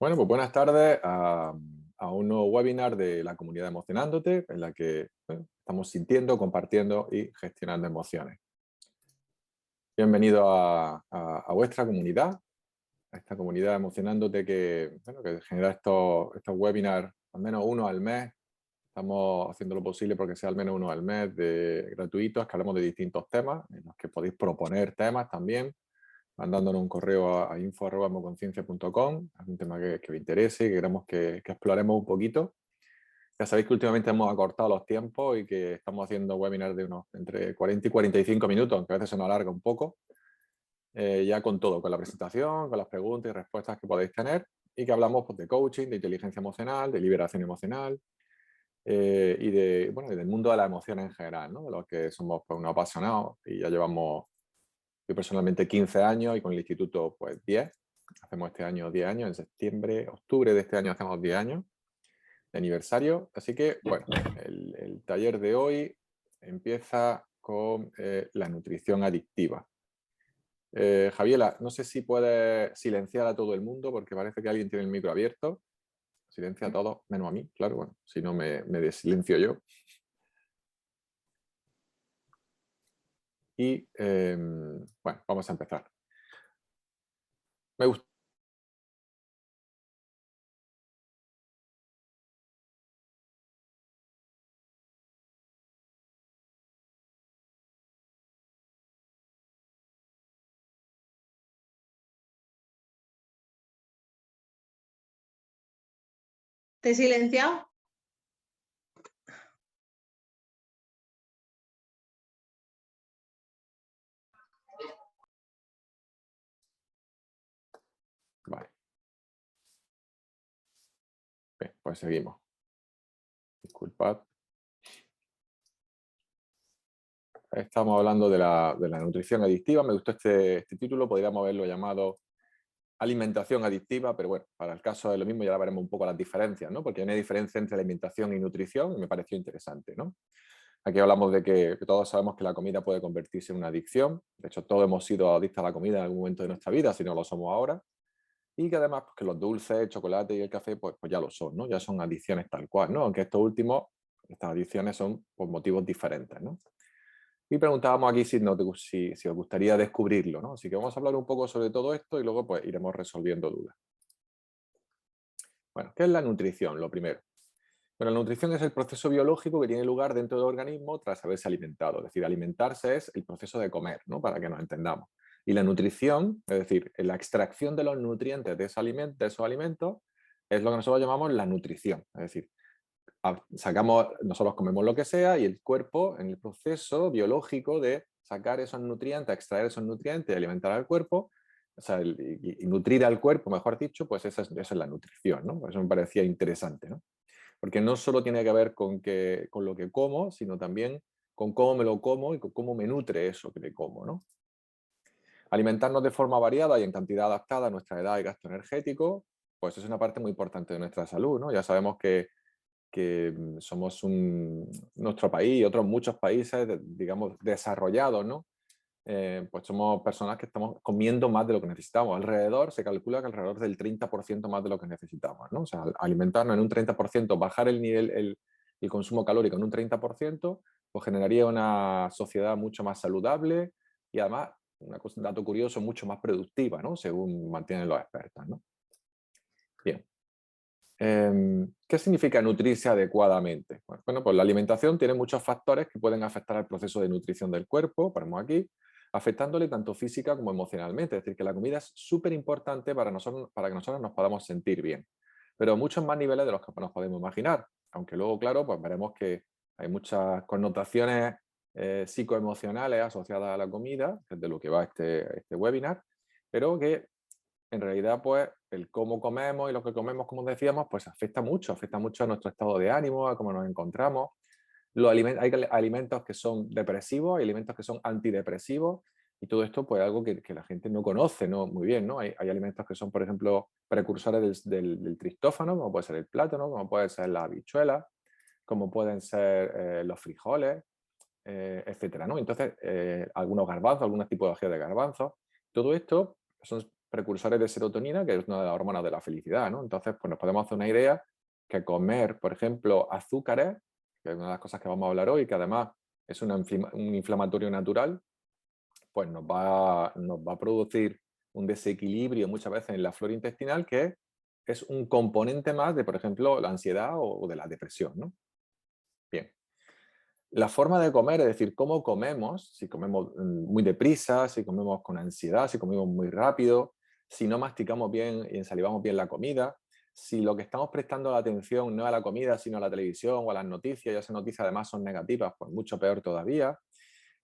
Bueno, pues buenas tardes a un nuevo webinar de la comunidad Emocionándote, en la que estamos sintiendo, compartiendo y gestionando emociones. Bienvenido a vuestra comunidad, a esta comunidad Emocionándote que genera estos webinars, al menos uno al mes. Estamos haciendo lo posible porque sea al menos uno al mes gratuitos, que hablamos de distintos temas, en los que podéis proponer temas también, mandándonos un correo a info@emoconciencia.com, algún tema que os interese y que queramos que exploremos un poquito. Ya sabéis que últimamente hemos acortado los tiempos y que estamos haciendo webinars de unos entre 40 y 45 minutos, aunque a veces se nos alarga un poco, ya con todo, con la presentación, con las preguntas y respuestas que podéis tener, y que hablamos pues, de coaching, de inteligencia emocional, de liberación emocional, y del mundo de las emociones en general, ¿no? De los que somos pues, unos apasionados y ya llevamos, yo personalmente 15 años y con el instituto pues 10. Hacemos este año 10 años, en septiembre, octubre de este año hacemos 10 años de aniversario. Así que, bueno, el taller de hoy empieza con la nutrición adictiva. Javiela, no sé si puedes silenciar a todo el mundo porque parece que alguien tiene el micro abierto. Silencia a todos, menos a mí, claro, bueno, si no me desilencio yo. Y, bueno, vamos a empezar. Me gusta. ¿Te he silenciado? Vale. Bien, pues seguimos. Disculpad. Estamos hablando de la nutrición adictiva. Me gustó este título, podríamos haberlo llamado alimentación adictiva, pero bueno, para el caso es lo mismo, ya ahora veremos un poco las diferencias, ¿no? Porque hay una diferencia entre alimentación y nutrición y me pareció interesante, ¿no? Aquí hablamos de que todos sabemos que la comida puede convertirse en una adicción. De hecho, todos hemos sido adictos a la comida en algún momento de nuestra vida, si no lo somos ahora. Y que además pues, que los dulces, el chocolate y el café, pues ya lo son, ¿no? Ya son adicciones tal cual, ¿no? Aunque estos últimos, estas adicciones son por motivos diferentes, ¿no? Y preguntábamos aquí si os gustaría descubrirlo, ¿no? Así que vamos a hablar un poco sobre todo esto y luego pues iremos resolviendo dudas. Bueno, ¿qué es la nutrición? Lo primero. Bueno, la nutrición es el proceso biológico que tiene lugar dentro del organismo tras haberse alimentado. Es decir, alimentarse es el proceso de comer, ¿no? Para que nos entendamos. Y la nutrición, es decir, la extracción de los nutrientes de esos alimentos, es lo que nosotros llamamos la nutrición. Es decir, nosotros comemos lo que sea y el cuerpo, en el proceso biológico de sacar esos nutrientes, extraer esos nutrientes y alimentar al cuerpo, o sea, y nutrir al cuerpo, mejor dicho, pues esa es la nutrición, ¿no? Por eso me parecía interesante, ¿no? Porque no solo tiene que ver con lo que como, sino también con cómo me lo como y con cómo me nutre eso que me como, ¿no? Alimentarnos de forma variada y en cantidad adaptada a nuestra edad y gasto energético, pues es una parte muy importante de nuestra salud, ¿no? Ya sabemos que somos nuestro país y otros muchos países, digamos, desarrollados, ¿no? Pues somos personas que estamos comiendo más de lo que necesitamos. Se calcula que alrededor del 30% más de lo que necesitamos, ¿no? O sea, alimentarnos en un 30%, bajar el consumo calórico en un 30%, pues generaría una sociedad mucho más saludable y además, un dato curioso, mucho más productiva, ¿no? Según mantienen los expertos, ¿no? Bien. ¿Qué significa nutrirse adecuadamente? Bueno, pues la alimentación tiene muchos factores que pueden afectar al proceso de nutrición del cuerpo, ponemos aquí, afectándole tanto física como emocionalmente. Es decir, que la comida es súper importante para que nosotros nos podamos sentir bien, pero a muchos más niveles de los que nos podemos imaginar. Aunque luego, claro, pues veremos que hay muchas connotaciones psicoemocionales asociadas a la comida, que es de lo que va este webinar, pero que en realidad, pues, el cómo comemos y lo que comemos, como decíamos, pues afecta mucho a nuestro estado de ánimo, a cómo nos encontramos. Hay alimentos que son depresivos, hay alimentos que son antidepresivos, y todo esto, pues, algo que la gente no conoce, ¿no? Muy bien, ¿no? Hay alimentos que son, por ejemplo, precursores del triptófano, como puede ser el plátano, como puede ser la habichuela, como pueden ser los frijoles, etcétera, ¿no? Entonces, algunos garbanzos, algunos tipologías de garbanzos, todo esto son precursores de serotonina, que es una de las hormonas de la felicidad, ¿no? Entonces, pues nos podemos hacer una idea que comer, por ejemplo, azúcares, que es una de las cosas que vamos a hablar hoy, que además es un inflamatorio natural, pues nos va a producir un desequilibrio muchas veces en la flora intestinal que es un componente más de, por ejemplo, la ansiedad o de la depresión, ¿no? Bien. La forma de comer, es decir, cómo comemos, si comemos muy deprisa, si comemos con ansiedad, si comemos muy rápido, si no masticamos bien y ensalivamos bien la comida, si lo que estamos prestando la atención no a la comida, sino a la televisión o a las noticias, y esas noticias además son negativas, pues mucho peor todavía.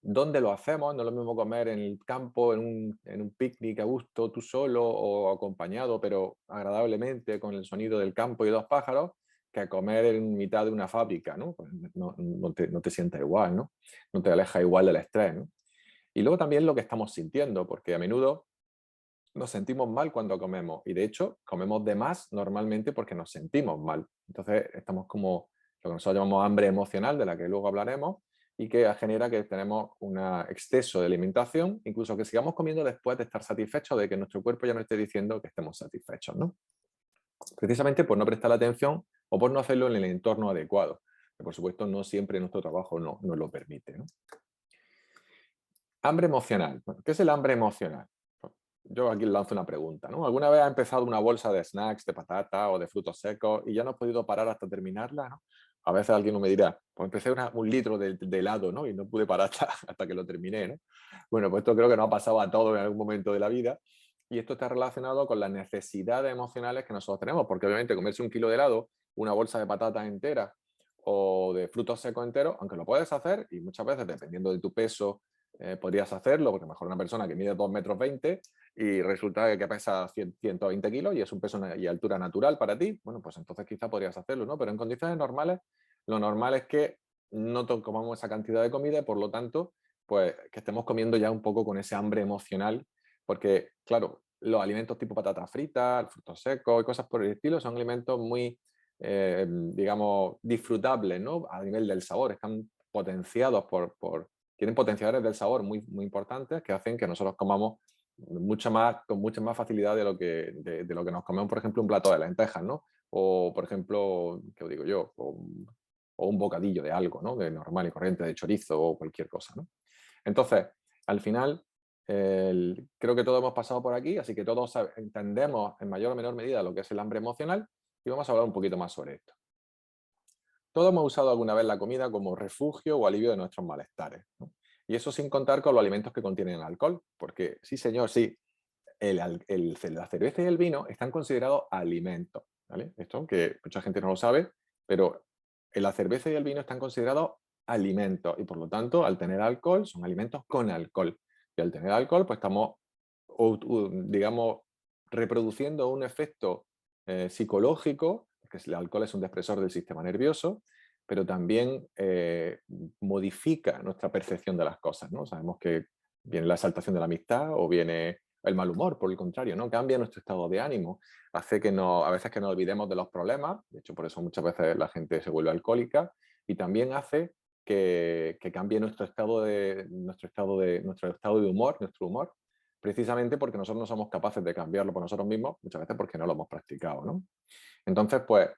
¿Dónde lo hacemos? No es lo mismo comer en el campo, en un picnic a gusto, tú solo o acompañado, pero agradablemente con el sonido del campo y dos pájaros, que comer en mitad de una fábrica, ¿no? Pues no te sientes igual, ¿no? No te aleja igual del estrés, ¿no? Y luego también lo que estamos sintiendo, porque a menudo nos sentimos mal cuando comemos y de hecho comemos de más normalmente porque nos sentimos mal. Entonces estamos como lo que nosotros llamamos hambre emocional, de la que luego hablaremos, y que genera que tenemos un exceso de alimentación, incluso que sigamos comiendo después de estar satisfechos, de que nuestro cuerpo ya no esté diciendo que estemos satisfechos, ¿no? Precisamente por no prestar atención o por no hacerlo en el entorno adecuado, que por supuesto no siempre nuestro trabajo nos lo permite, ¿no? Hambre emocional. Bueno, ¿qué es el hambre emocional? Pues, yo aquí lanzo una pregunta, ¿no? ¿Alguna vez ha empezado una bolsa de snacks, de patata o de frutos secos y ya no has podido parar hasta terminarla, ¿no? A veces alguien me dirá, pues empecé un litro de helado, ¿no? Y no pude parar hasta que lo terminé, ¿no? Bueno, pues esto creo que nos ha pasado a todos en algún momento de la vida y esto está relacionado con las necesidades emocionales que nosotros tenemos, porque obviamente comerse un kilo de helado, una bolsa de patatas entera o de frutos secos enteros, aunque lo puedes hacer y muchas veces dependiendo de tu peso podrías hacerlo, porque mejor una persona que mide 2,20 m y resulta que pesa 120 kilos y es un peso y altura natural para ti, bueno, pues entonces quizá podrías hacerlo, ¿no? Pero en condiciones normales, lo normal es que no comamos esa cantidad de comida y por lo tanto, pues que estemos comiendo ya un poco con ese hambre emocional, porque, claro, los alimentos tipo patatas fritas, frutos secos y cosas por el estilo son alimentos muy, digamos, disfrutables, ¿no? A nivel del sabor, están potenciados tienen potenciadores del sabor muy, muy importantes que hacen que nosotros comamos con mucha más facilidad de lo que nos comemos, por ejemplo, un plato de lentejas, ¿no? O, por ejemplo, ¿qué os digo yo? O un bocadillo de algo, ¿no? De normal y corriente, de chorizo o cualquier cosa, ¿no? Entonces, al final, creo que todos hemos pasado por aquí, así que todos entendemos en mayor o menor medida lo que es el hambre emocional y vamos a hablar un poquito más sobre esto. Todos hemos usado alguna vez la comida como refugio o alivio de nuestros malestares, ¿no? Y eso sin contar con los alimentos que contienen alcohol, porque sí, señor, sí, la cerveza y el vino están considerados alimentos, ¿vale? Esto que mucha gente no lo sabe, pero la cerveza y el vino están considerados alimentos y por lo tanto, al tener alcohol, son alimentos con alcohol. Y al tener alcohol, pues estamos, digamos, reproduciendo un efecto psicológico, porque el alcohol es un depresor del sistema nervioso, pero también modifica nuestra percepción de las cosas, ¿no? Sabemos que viene la exaltación de la amistad o viene el mal humor, por el contrario, ¿no? Cambia nuestro estado de ánimo, hace que a veces que nos olvidemos de los problemas, de hecho por eso muchas veces la gente se vuelve alcohólica, y también hace que cambie nuestro estado de humor, nuestro humor, precisamente porque nosotros no somos capaces de cambiarlo por nosotros mismos, muchas veces porque no lo hemos practicado, ¿no? Entonces, pues,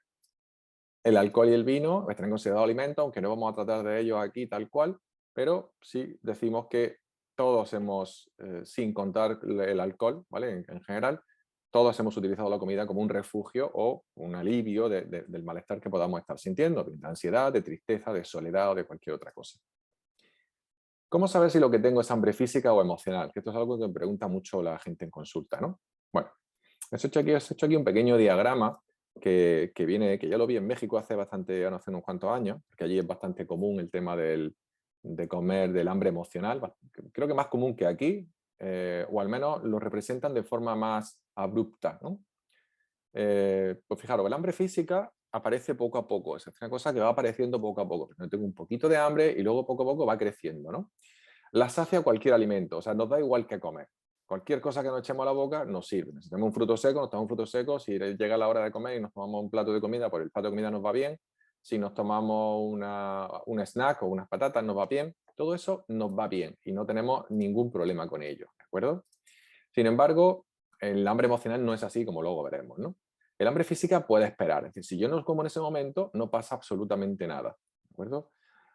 el alcohol y el vino están considerados alimentos, aunque no vamos a tratar de ellos aquí tal cual, pero sí decimos que todos hemos, sin contar el alcohol, ¿vale? En general, todos hemos utilizado la comida como un refugio o un alivio del malestar que podamos estar sintiendo, de ansiedad, de tristeza, de soledad o de cualquier otra cosa. ¿Cómo saber si lo que tengo es hambre física o emocional? Que esto es algo que me pregunta mucho la gente en consulta, ¿no? Bueno, os he hecho aquí un pequeño diagrama que ya lo vi en México hace hace unos cuantos años, porque allí es bastante común el tema de comer del hambre emocional, creo que más común que aquí, o al menos lo representan de forma más abrupta, ¿no? Pues fijaros, el hambre física aparece poco a poco, es una cosa que va apareciendo poco a poco. Yo tengo un poquito de hambre y luego poco a poco va creciendo, ¿no? La sacia cualquier alimento, o sea, nos da igual que comer. Cualquier cosa que nos echemos a la boca nos sirve. Si tenemos un fruto seco, nos tomamos un fruto seco. Si llega la hora de comer y nos tomamos un plato de comida, pues el plato de comida nos va bien. Si nos tomamos un snack o unas patatas, nos va bien. Todo eso nos va bien y no tenemos ningún problema con ello, ¿de acuerdo? Sin embargo, el hambre emocional no es así, como luego veremos, ¿no? El hambre física puede esperar, es decir, si yo no como en ese momento, no pasa absolutamente nada, ¿de acuerdo?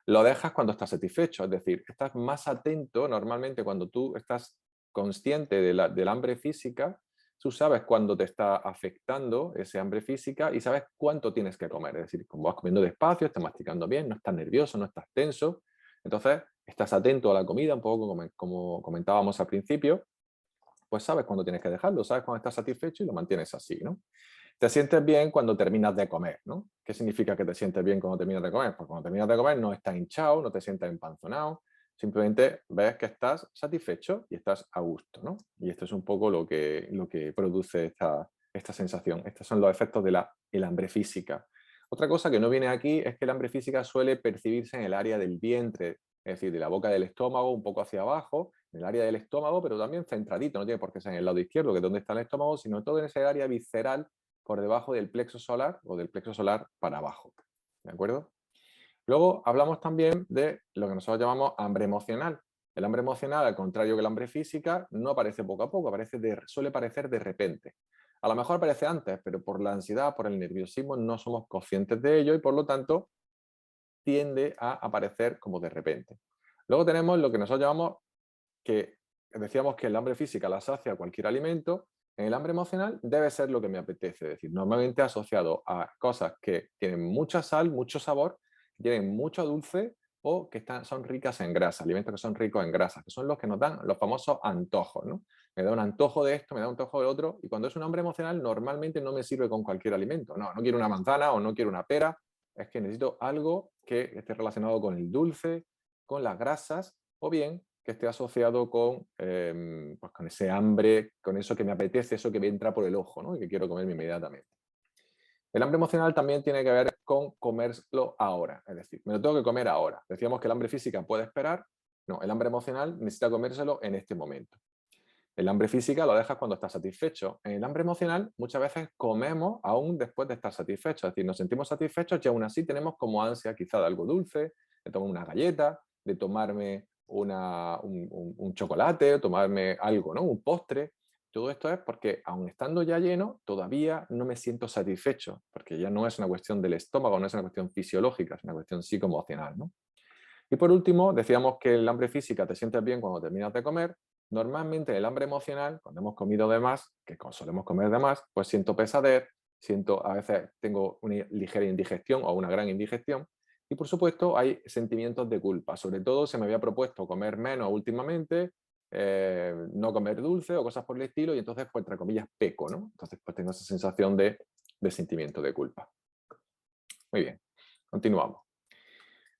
Lo dejas cuando estás satisfecho, es decir, estás más atento normalmente cuando tú estás consciente del hambre física, tú sabes cuándo te está afectando ese hambre física y sabes cuánto tienes que comer, es decir, como vas comiendo despacio, estás masticando bien, no estás nervioso, no estás tenso, entonces estás atento a la comida, un poco como comentábamos al principio, pues sabes cuándo tienes que dejarlo, sabes cuándo estás satisfecho y lo mantienes así, ¿no? Te sientes bien cuando terminas de comer, ¿no? ¿Qué significa que te sientes bien cuando terminas de comer? Pues cuando terminas de comer no estás hinchado, no te sientes empanzonado, simplemente ves que estás satisfecho y estás a gusto, ¿no? Y esto es un poco lo que produce esta sensación. Estos son los efectos de el hambre física. Otra cosa que no viene aquí es que el hambre física suele percibirse en el área del vientre, es decir, de la boca del estómago un poco hacia abajo, en el área del estómago, pero también centradito, no tiene por qué ser en el lado izquierdo, que es donde está el estómago, sino todo en ese área visceral por debajo del plexo solar o del plexo solar para abajo. ¿De acuerdo? Luego hablamos también de lo que nosotros llamamos hambre emocional. El hambre emocional, al contrario que el hambre física, no aparece poco a poco, suele parecer de repente. A lo mejor aparece antes, pero por la ansiedad, por el nerviosismo, no somos conscientes de ello y por lo tanto tiende a aparecer como de repente. Luego tenemos lo que nosotros llamamos que decíamos que el hambre física la sacia cualquier alimento, en el hambre emocional debe ser lo que me apetece, es decir, normalmente asociado a cosas que tienen mucha sal, mucho sabor, que tienen mucho dulce o que son ricas en grasa, alimentos que son ricos en grasa, que son los que nos dan los famosos antojos, ¿no? Me da un antojo de esto, me da un antojo del otro, y cuando es un hambre emocional normalmente no me sirve con cualquier alimento, no quiero una manzana o no quiero una pera, es que necesito algo que esté relacionado con el dulce, con las grasas, o bien que esté asociado pues con ese hambre, con eso que me apetece, eso que me entra por el ojo, ¿no? Y que quiero comerme inmediatamente. El hambre emocional también tiene que ver con comerlo ahora, es decir, me lo tengo que comer ahora. Decíamos que el hambre física puede esperar, no, el hambre emocional necesita comérselo en este momento. El hambre física lo dejas cuando estás satisfecho. En el hambre emocional muchas veces comemos aún después de estar satisfechos, es decir, nos sentimos satisfechos y aún así tenemos como ansia quizá de algo dulce, de tomar una galleta, de tomarme un chocolate, o tomarme algo, ¿no? Un postre. Todo esto es porque, aun estando ya lleno, todavía no me siento satisfecho, porque ya no es una cuestión del estómago, no es una cuestión fisiológica, es una cuestión psicoemocional, ¿no? Y por último, decíamos que el hambre física te sientes bien cuando terminas de comer. Normalmente el hambre emocional, cuando hemos comido de más, que solemos comer de más, pues siento pesadez, a veces tengo una ligera indigestión o una gran indigestión. Y por supuesto hay sentimientos de culpa. Sobre todo se me había propuesto comer menos últimamente, no comer dulce o cosas por el estilo, y entonces, pues, entre comillas, peco, ¿no? Entonces, pues tengo esa sensación de sentimiento de culpa. Muy bien, continuamos.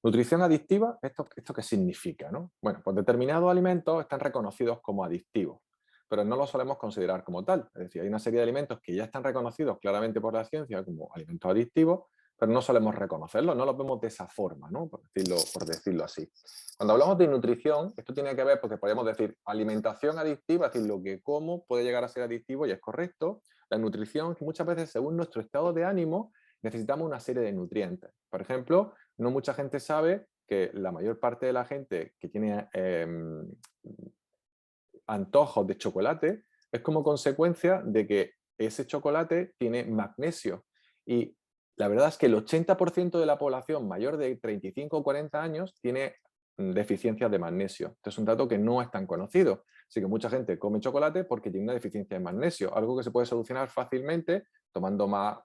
Nutrición adictiva, ¿esto qué significa? ¿No? Bueno, pues determinados alimentos están reconocidos como adictivos, pero no los solemos considerar como tal. Es decir, hay una serie de alimentos que ya están reconocidos claramente por la ciencia como alimentos adictivos, pero no solemos reconocerlos, no los vemos de esa forma, ¿no? Por decirlo así. Cuando hablamos de nutrición, esto tiene que ver porque podemos decir alimentación adictiva, es decir, lo que como puede llegar a ser adictivo y es correcto. La nutrición, que muchas veces según nuestro estado de ánimo necesitamos una serie de nutrientes. Por ejemplo, no mucha gente sabe que la mayor parte de la gente que tiene antojos de chocolate es como consecuencia de que ese chocolate tiene magnesio. Y la verdad es que el 80% de la población mayor de 35 o 40 años tiene deficiencias de magnesio. Este es un dato que no es tan conocido. Así que mucha gente come chocolate porque tiene una deficiencia de magnesio, algo que se puede solucionar fácilmente tomando más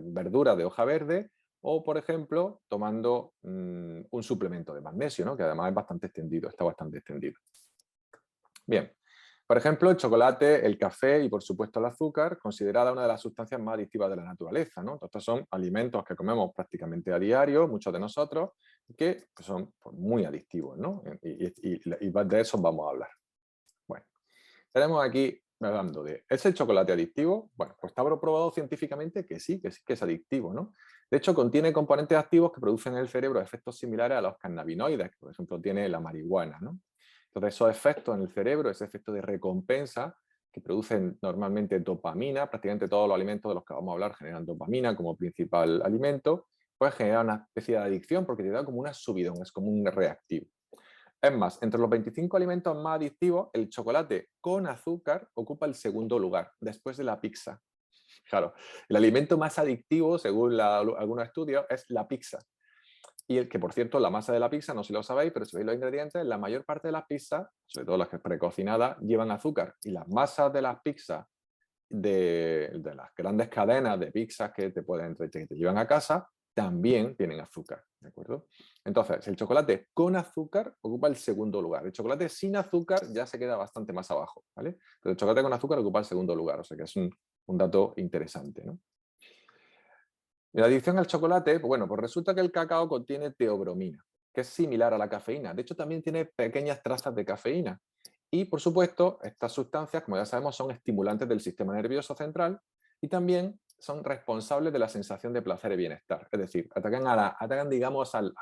verdura de hoja verde o, por ejemplo, tomando un suplemento de magnesio, ¿no? Que además es bastante extendido, está bastante extendido. Bien, por ejemplo, el chocolate, el café y, por supuesto, el azúcar, considerada una de las sustancias más adictivas de la naturaleza, ¿no? Estos son alimentos que comemos prácticamente a diario, muchos de nosotros, que son pues, muy adictivos, ¿no? Y de eso vamos a hablar. Bueno, tenemos aquí hablando de, ¿es el chocolate adictivo? Bueno, pues está probado científicamente que sí que es adictivo, ¿no? De hecho, contiene componentes activos que producen en el cerebro efectos similares a los cannabinoides, que por ejemplo tiene la marihuana, ¿no? Entonces, esos efectos en el cerebro, ese efecto de recompensa que producen normalmente dopamina, prácticamente todos los alimentos de los que vamos a hablar generan dopamina como principal alimento, pues genera una especie de adicción porque te da como una subidón, es como un reactivo. Es más, entre los 25 alimentos más adictivos, el chocolate con azúcar ocupa el segundo lugar, después de la pizza. Claro, el alimento más adictivo, según algunos estudios, es la pizza. Y el que, por cierto, la masa de la pizza, no sé si lo sabéis, pero si veis los ingredientes, la mayor parte de las pizzas, sobre todo las que precocinadas, llevan azúcar. Y las masas de las pizzas de las grandes cadenas de pizzas que que te llevan a casa, también tienen azúcar, ¿de acuerdo? Entonces, el chocolate con azúcar ocupa el segundo lugar. El chocolate sin azúcar ya se queda bastante más abajo, ¿vale? Pero el chocolate con azúcar ocupa el segundo lugar, o sea que es un dato interesante, ¿no? La adicción al chocolate, pues bueno, pues resulta que el cacao contiene teobromina, que es similar a la cafeína. De hecho, también tiene pequeñas trazas de cafeína. Y, por supuesto, estas sustancias, como ya sabemos, son estimulantes del sistema nervioso central y también son responsables de la sensación de placer y bienestar. Es decir, atacan digamos, al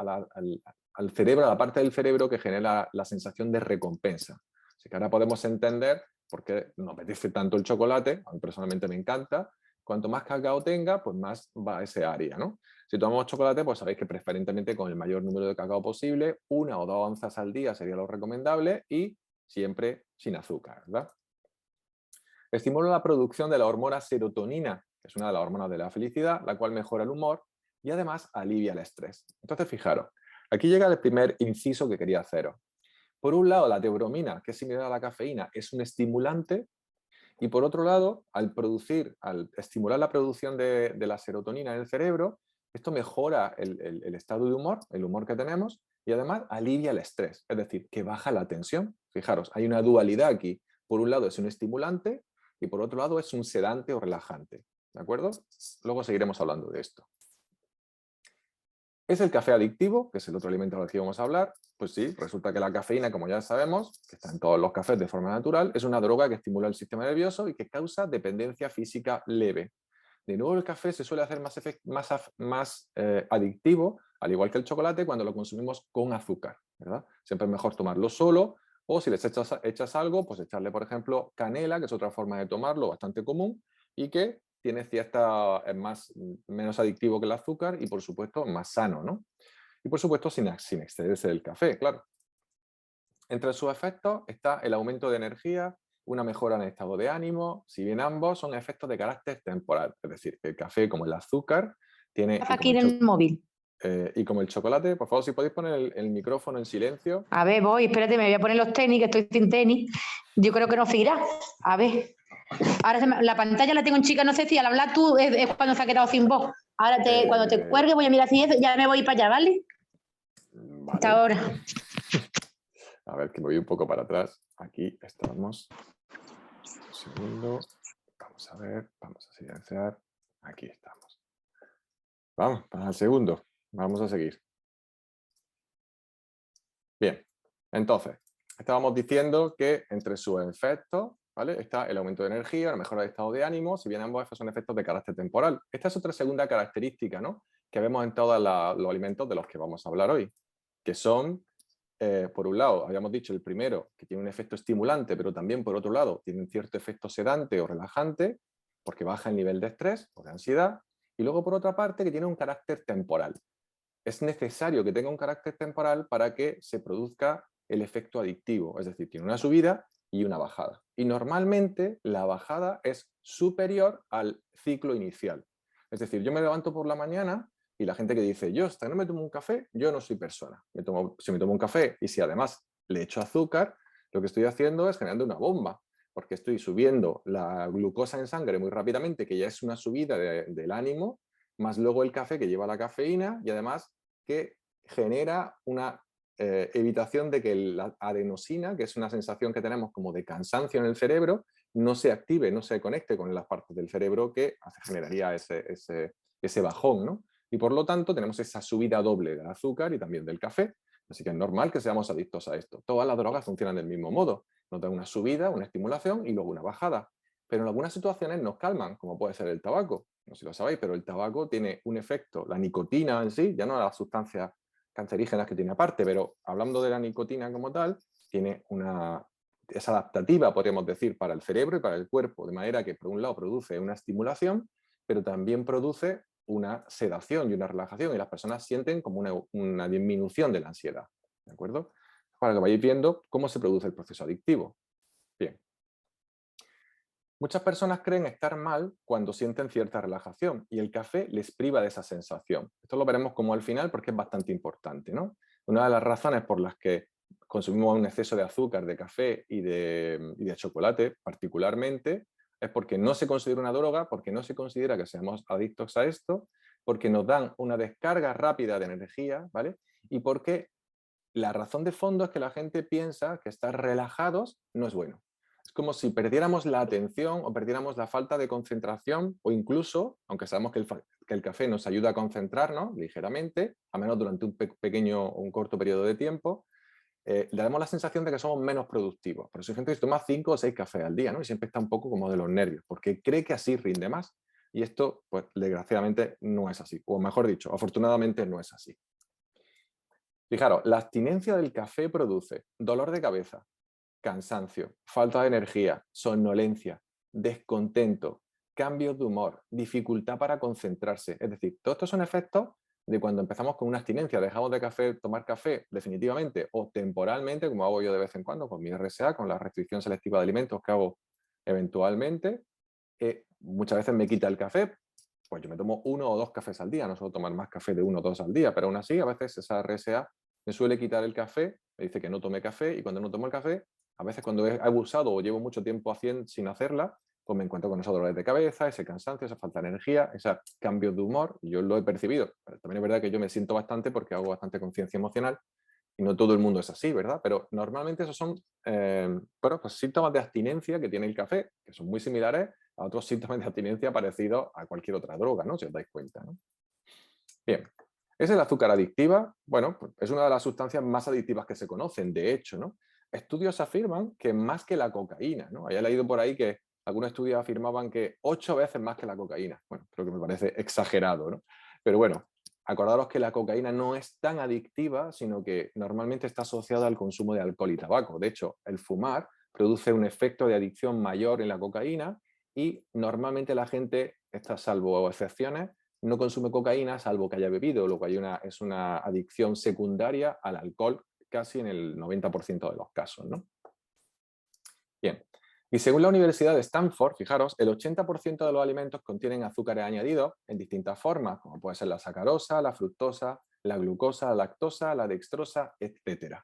cerebro, a la parte del cerebro que genera la sensación de recompensa. Así que ahora podemos entender por qué nos apetece tanto el chocolate, a mí personalmente me encanta. Cuanto más cacao tenga, pues más va a ese área, ¿no? Si tomamos chocolate, pues sabéis que preferentemente con el mayor número de cacao posible, 1 o 2 onzas al día sería lo recomendable y siempre sin azúcar, ¿verdad? Estimula la producción de la hormona serotonina, que es una de las hormonas de la felicidad, la cual mejora el humor y además alivia el estrés. Entonces, fijaros, aquí llega el primer inciso que quería haceros. Por un lado, la teobromina, que es similar a la cafeína, es un estimulante. Y por otro lado, al estimular la producción de la serotonina en el cerebro, esto mejora el estado de humor, el humor que tenemos, y además alivia el estrés, es decir, que baja la tensión. Fijaros, hay una dualidad aquí. Por un lado es un estimulante y por otro lado es un sedante o relajante. ¿De acuerdo? Luego seguiremos hablando de esto. ¿Es el café adictivo? Que es el otro alimento del que vamos a hablar. Pues sí, resulta que la cafeína, como ya sabemos, que está en todos los cafés de forma natural, es una droga que estimula el sistema nervioso y que causa dependencia física leve. De nuevo, el café se suele hacer más adictivo, al igual que el chocolate, cuando lo consumimos con azúcar, ¿verdad? Siempre es mejor tomarlo solo o si les echas algo, pues echarle, por ejemplo, canela, que es otra forma de tomarlo bastante común y que tiene es menos adictivo que el azúcar y, por supuesto, más sano, ¿no? Y, por supuesto, sin excederse del café, claro. Entre sus efectos está el aumento de energía, una mejora en el estado de ánimo, si bien ambos son efectos de carácter temporal. Es decir, el café, como el azúcar, tiene... Aquí en el móvil. Y como el chocolate, por favor, si podéis poner el micrófono en silencio. A ver, voy, espérate, me voy a poner los tenis, que estoy sin tenis. Yo creo que no seguirá. A ver. Ahora la pantalla la tengo en chica, no sé si al hablar tú es cuando se ha quedado sin voz. Ahora cuando te cuelgue voy a mirar si es, ya me voy para allá, ¿vale? Vale. Hasta ahora. A ver, que me voy un poco para atrás. Aquí estamos. Un segundo. Vamos a ver, vamos a silenciar. Aquí estamos. Vamos, para el segundo. Vamos a seguir. Bien, entonces, estábamos diciendo que entre sus efectos, ¿vale? Está el aumento de energía, la mejora del estado de ánimo, si bien ambos son efectos de carácter temporal. Esta es otra segunda característica, ¿no? Que vemos en todos los alimentos de los que vamos a hablar hoy, que son, por un lado, habíamos dicho el primero, que tiene un efecto estimulante, pero también, por otro lado, tiene un cierto efecto sedante o relajante, porque baja el nivel de estrés o de ansiedad, y luego, por otra parte, que tiene un carácter temporal. Es necesario que tenga un carácter temporal para que se produzca el efecto adictivo, es decir, tiene una subida y una bajada. Y normalmente la bajada es superior al ciclo inicial. Es decir, yo me levanto por la mañana y la gente que dice, yo hasta no me tomo un café, yo no soy persona. Si me tomo un café y si además le echo azúcar, lo que estoy haciendo es generando una bomba, porque estoy subiendo la glucosa en sangre muy rápidamente, que ya es una subida del ánimo, más luego el café que lleva la cafeína y además que genera una evitación de que la adenosina, que es una sensación que tenemos como de cansancio en el cerebro, no se active, no se conecte con las partes del cerebro que generaría ese bajón, ¿no? Y por lo tanto tenemos esa subida doble del azúcar y también del café. Así que es normal que seamos adictos a esto. Todas las drogas funcionan del mismo modo. Nos dan una subida, una estimulación y luego una bajada. Pero en algunas situaciones nos calman, como puede ser el tabaco. No sé si lo sabéis, pero el tabaco tiene un efecto, la nicotina en sí, ya no las sustancias cancerígenas que tiene aparte, pero hablando de la nicotina como tal, es adaptativa, podríamos decir, para el cerebro y para el cuerpo, de manera que por un lado produce una estimulación, pero también produce una sedación y una relajación, y las personas sienten como una disminución de la ansiedad. ¿De acuerdo? para que vayáis viendo cómo se produce el proceso adictivo. Bien. Muchas personas creen estar mal cuando sienten cierta relajación y el café les priva de esa sensación. Esto lo veremos como al final porque es bastante importante, ¿no? Una de las razones por las que consumimos un exceso de azúcar, de café y de chocolate particularmente es porque no se considera una droga, porque no se considera que seamos adictos a esto, porque nos dan una descarga rápida de energía, ¿vale? Y porque la razón de fondo es que la gente piensa que estar relajados no es bueno. Es como si perdiéramos la atención o perdiéramos la falta de concentración o incluso, aunque sabemos que el café nos ayuda a concentrarnos ligeramente, a menos durante un pequeño o un corto periodo de tiempo, le damos la sensación de que somos menos productivos. Por eso hay gente que toma 5 o 6 cafés al día, ¿no? Y siempre está un poco como de los nervios, porque cree que así rinde más. Y esto, pues, desgraciadamente no es así. O mejor dicho, afortunadamente no es así. Fijaros, la abstinencia del café produce dolor de cabeza, cansancio, falta de energía, somnolencia, descontento, cambios de humor, dificultad para concentrarse. Es decir, todos estos son efectos de cuando empezamos con una abstinencia, dejamos de tomar café definitivamente o temporalmente, como hago yo de vez en cuando con mi RSA, con la restricción selectiva de alimentos que hago eventualmente. Muchas veces me quita el café, pues yo me tomo 1 o 2 cafés al día, no suelo tomar más café de 1 o 2 al día, pero aún así a veces esa RSA me suele quitar el café, me dice que no tome café y cuando no tomo el café, a veces cuando he abusado o llevo mucho tiempo sin hacerla, pues me encuentro con esos dolores de cabeza, ese cansancio, esa falta de energía, esos cambios de humor, y yo lo he percibido. Pero también es verdad que yo me siento bastante porque hago bastante conciencia emocional y no todo el mundo es así, ¿verdad? Pero normalmente esos son pues síntomas de abstinencia que tiene el café, que son muy similares a otros síntomas de abstinencia parecidos a cualquier otra droga, ¿no? Si os dais cuenta, ¿no? Bien. ¿Es el azúcar adictiva? Bueno, pues es una de las sustancias más adictivas que se conocen, de hecho, ¿no? Estudios afirman que más que la cocaína, ¿no? Había leído por ahí que algunos estudios afirmaban que 8 veces más que la cocaína. Bueno, creo que me parece exagerado, ¿no? Pero bueno, acordaros que la cocaína no es tan adictiva, sino que normalmente está asociada al consumo de alcohol y tabaco. De hecho, el fumar produce un efecto de adicción mayor en la cocaína y normalmente la gente, salvo excepciones, no consume cocaína salvo que haya bebido, lo que es una adicción secundaria al alcohol casi en el 90% de los casos, ¿no? Bien, y según la Universidad de Stanford, fijaros, el 80% de los alimentos contienen azúcares añadidos en distintas formas, como puede ser la sacarosa, la fructosa, la glucosa, la lactosa, la dextrosa, etc.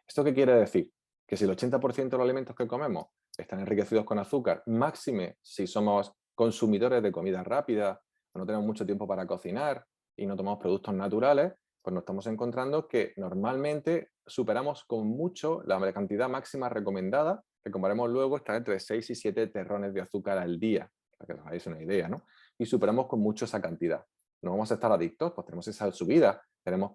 ¿Esto qué quiere decir? Que si el 80% de los alimentos que comemos están enriquecidos con azúcar, máxime si somos consumidores de comida rápida, no tenemos mucho tiempo para cocinar y no tomamos productos naturales, pues nos estamos encontrando que normalmente superamos con mucho la cantidad máxima recomendada, que comparemos luego está entre 6 y 7 terrones de azúcar al día, para que os hagáis una idea, ¿no? Y superamos con mucho esa cantidad. No vamos a estar adictos, pues tenemos esa subida,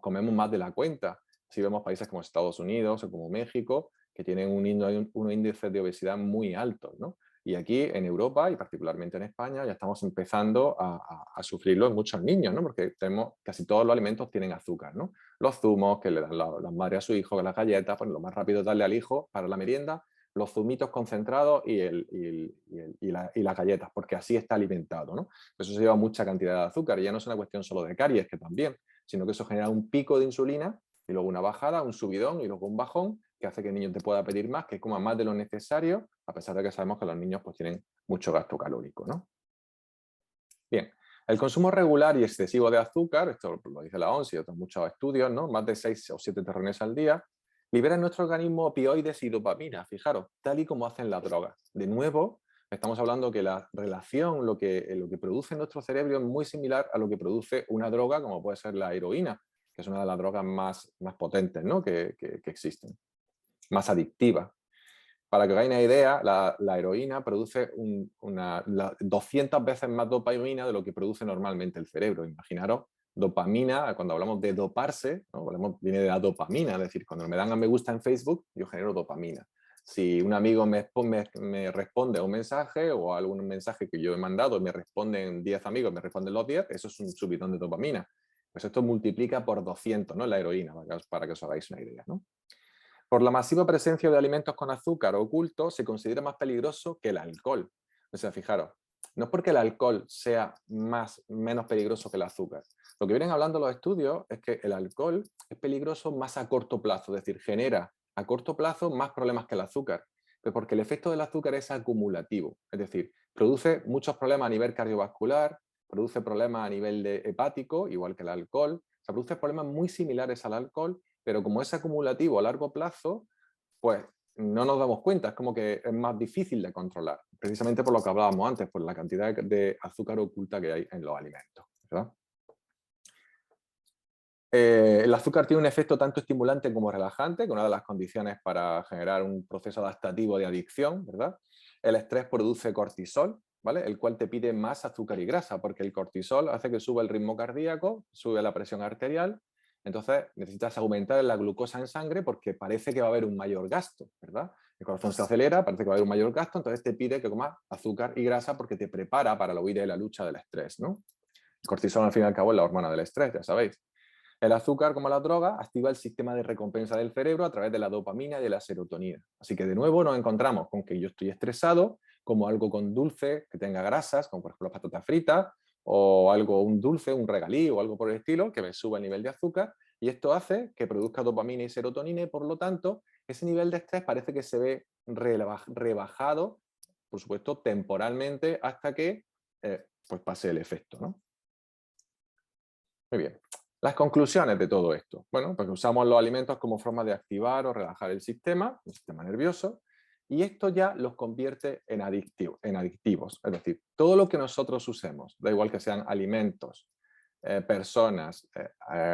comemos más de la cuenta. Si vemos países como Estados Unidos o como México, que tienen un índice de obesidad muy alto, ¿no? Y aquí en Europa y particularmente en España ya estamos empezando a sufrirlo en muchos niños, ¿no? Porque casi todos los alimentos tienen azúcar, ¿no? Los zumos que le dan las madres a su hijo, las galletas, pues lo más rápido es darle al hijo para la merienda, los zumitos concentrados y las galletas, porque así está alimentado, ¿no? Eso se lleva mucha cantidad de azúcar y ya no es una cuestión solo de caries, que también, sino que eso genera un pico de insulina y luego una bajada, un subidón y luego un bajón que hace que el niño te pueda pedir más, que coma más de lo necesario, a pesar de que sabemos que los niños pues, tienen mucho gasto calórico, ¿no? Bien, el consumo regular y excesivo de azúcar, esto lo dice la OMS y otros muchos estudios, ¿no? Más de 6 o 7 terrones al día, libera en nuestro organismo opioides y dopamina, fijaros, tal y como hacen las drogas. De nuevo, estamos hablando que la relación, lo que produce nuestro cerebro es muy similar a lo que produce una droga, como puede ser la heroína, que es una de las drogas más potentes, ¿no? que existen, más adictiva. Para que os hagáis una idea, la heroína produce 200 veces más dopamina de lo que produce normalmente el cerebro. Imaginaros, dopamina, cuando hablamos de doparse, ¿no? Viene de la dopamina, es decir, cuando me dan a me gusta en Facebook, yo genero dopamina. Si un amigo me responde a un mensaje o a algún mensaje que yo he mandado, me responden 10 amigos, me responden los 10, eso es un subidón de dopamina. Pues esto multiplica por 200, ¿no? La heroína, para que os hagáis una idea, ¿no? Por la masiva presencia de alimentos con azúcar oculto, se considera más peligroso que el alcohol. O sea, fijaros, no es porque el alcohol sea menos peligroso que el azúcar. Lo que vienen hablando los estudios es que el alcohol es peligroso más a corto plazo, es decir, genera a corto plazo más problemas que el azúcar, pero porque el efecto del azúcar es acumulativo, es decir, produce muchos problemas a nivel cardiovascular, produce problemas a nivel hepático, igual que el alcohol, o sea, produce problemas muy similares al alcohol, pero como es acumulativo a largo plazo, pues no nos damos cuenta, es como que es más difícil de controlar, precisamente por lo que hablábamos antes, por la cantidad de azúcar oculta que hay en los alimentos, ¿verdad? El azúcar tiene un efecto tanto estimulante como relajante, que es una de las condiciones para generar un proceso adaptativo de adicción, ¿verdad? El estrés produce cortisol, ¿vale? El cual te pide más azúcar y grasa, porque el cortisol hace que suba el ritmo cardíaco, sube la presión arterial, entonces necesitas aumentar la glucosa en sangre porque parece que va a haber un mayor gasto, ¿verdad? El corazón se acelera, parece que va a haber un mayor gasto, entonces te pide que comas azúcar y grasa porque te prepara para la huida y la lucha del estrés, ¿no? El cortisol, al fin y al cabo, es la hormona del estrés, ya sabéis. El azúcar, como la droga, activa el sistema de recompensa del cerebro a través de la dopamina y de la serotonina. Así que de nuevo nos encontramos con que yo estoy estresado, como algo con dulce que tenga grasas, como por ejemplo las patatas fritas, o algo, un dulce, un regalí o algo por el estilo, que me suba el nivel de azúcar, y esto hace que produzca dopamina y serotonina y por lo tanto ese nivel de estrés parece que se ve rebajado, por supuesto temporalmente, hasta que pues pase el efecto, ¿no? Muy bien. Las conclusiones de todo esto. Bueno, pues usamos los alimentos como forma de activar o relajar el sistema nervioso, y esto ya los convierte en adictivos. Es decir, todo lo que nosotros usemos, da igual que sean alimentos, personas,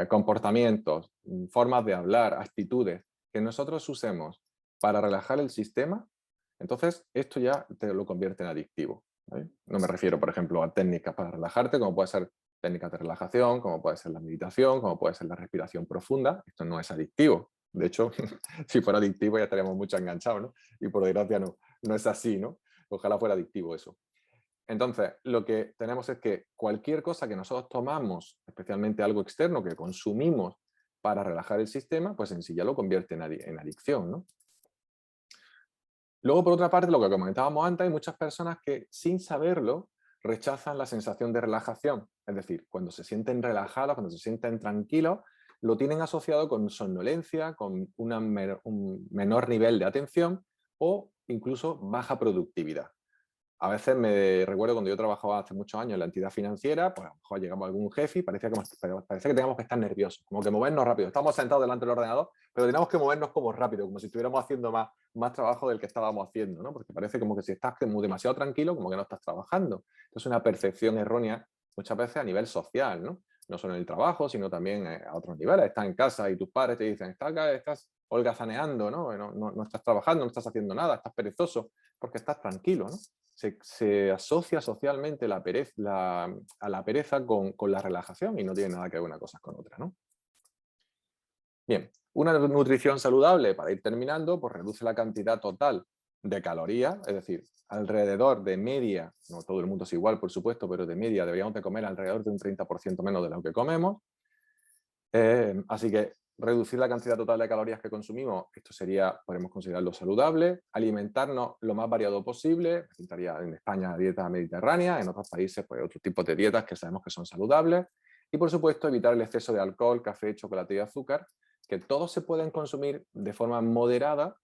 comportamientos, formas de hablar, actitudes, que nosotros usemos para relajar el sistema, entonces esto ya te lo convierte en adictivo, ¿vale? No me refiero, por ejemplo, a técnicas para relajarte, como puede ser técnicas de relajación, como puede ser la meditación, como puede ser la respiración profunda. Esto no es adictivo. De hecho, si fuera adictivo ya estaríamos mucho enganchados, ¿no? Y por desgracia no es así, ¿no? Ojalá fuera adictivo eso. Entonces, lo que tenemos es que cualquier cosa que nosotros tomamos, especialmente algo externo que consumimos para relajar el sistema, pues en sí ya lo convierte en adicción, ¿no? Luego, por otra parte, lo que comentábamos antes, hay muchas personas que sin saberlo rechazan la sensación de relajación. Es decir, cuando se sienten relajados, cuando se sienten tranquilos, lo tienen asociado con somnolencia, con un menor nivel de atención o incluso baja productividad. A veces me recuerdo cuando yo trabajaba hace muchos años en la entidad financiera, pues a lo mejor llegamos a algún jefe y parecía que teníamos que estar nerviosos, como que movernos rápido. Estamos sentados delante del ordenador, pero teníamos que movernos como rápido, como si estuviéramos haciendo más trabajo del que estábamos haciendo, ¿no? Porque parece como que si estás demasiado tranquilo, como que no estás trabajando. Es una percepción errónea muchas veces a nivel social, ¿no? No solo en el trabajo, sino también a otros niveles. Estás en casa y tus padres te dicen, estás holgazaneando, ¿no? No estás trabajando, no estás haciendo nada, estás perezoso, porque estás tranquilo, ¿no? Se asocia socialmente a la pereza con la relajación y no tiene nada que ver una cosa con otra, ¿no? Bien, una nutrición saludable, para ir terminando, pues reduce la cantidad total de calorías, es decir, alrededor de media, no todo el mundo es igual, por supuesto, pero de media deberíamos de comer alrededor de un 30% menos de lo que comemos. Así que reducir la cantidad total de calorías que consumimos, esto sería, podemos considerarlo saludable. Alimentarnos lo más variado posible, estaría en España dieta mediterránea, en otros países pues otros tipos de dietas que sabemos que son saludables. Y por supuesto evitar el exceso de alcohol, café, chocolate y azúcar, que todos se pueden consumir de forma moderada,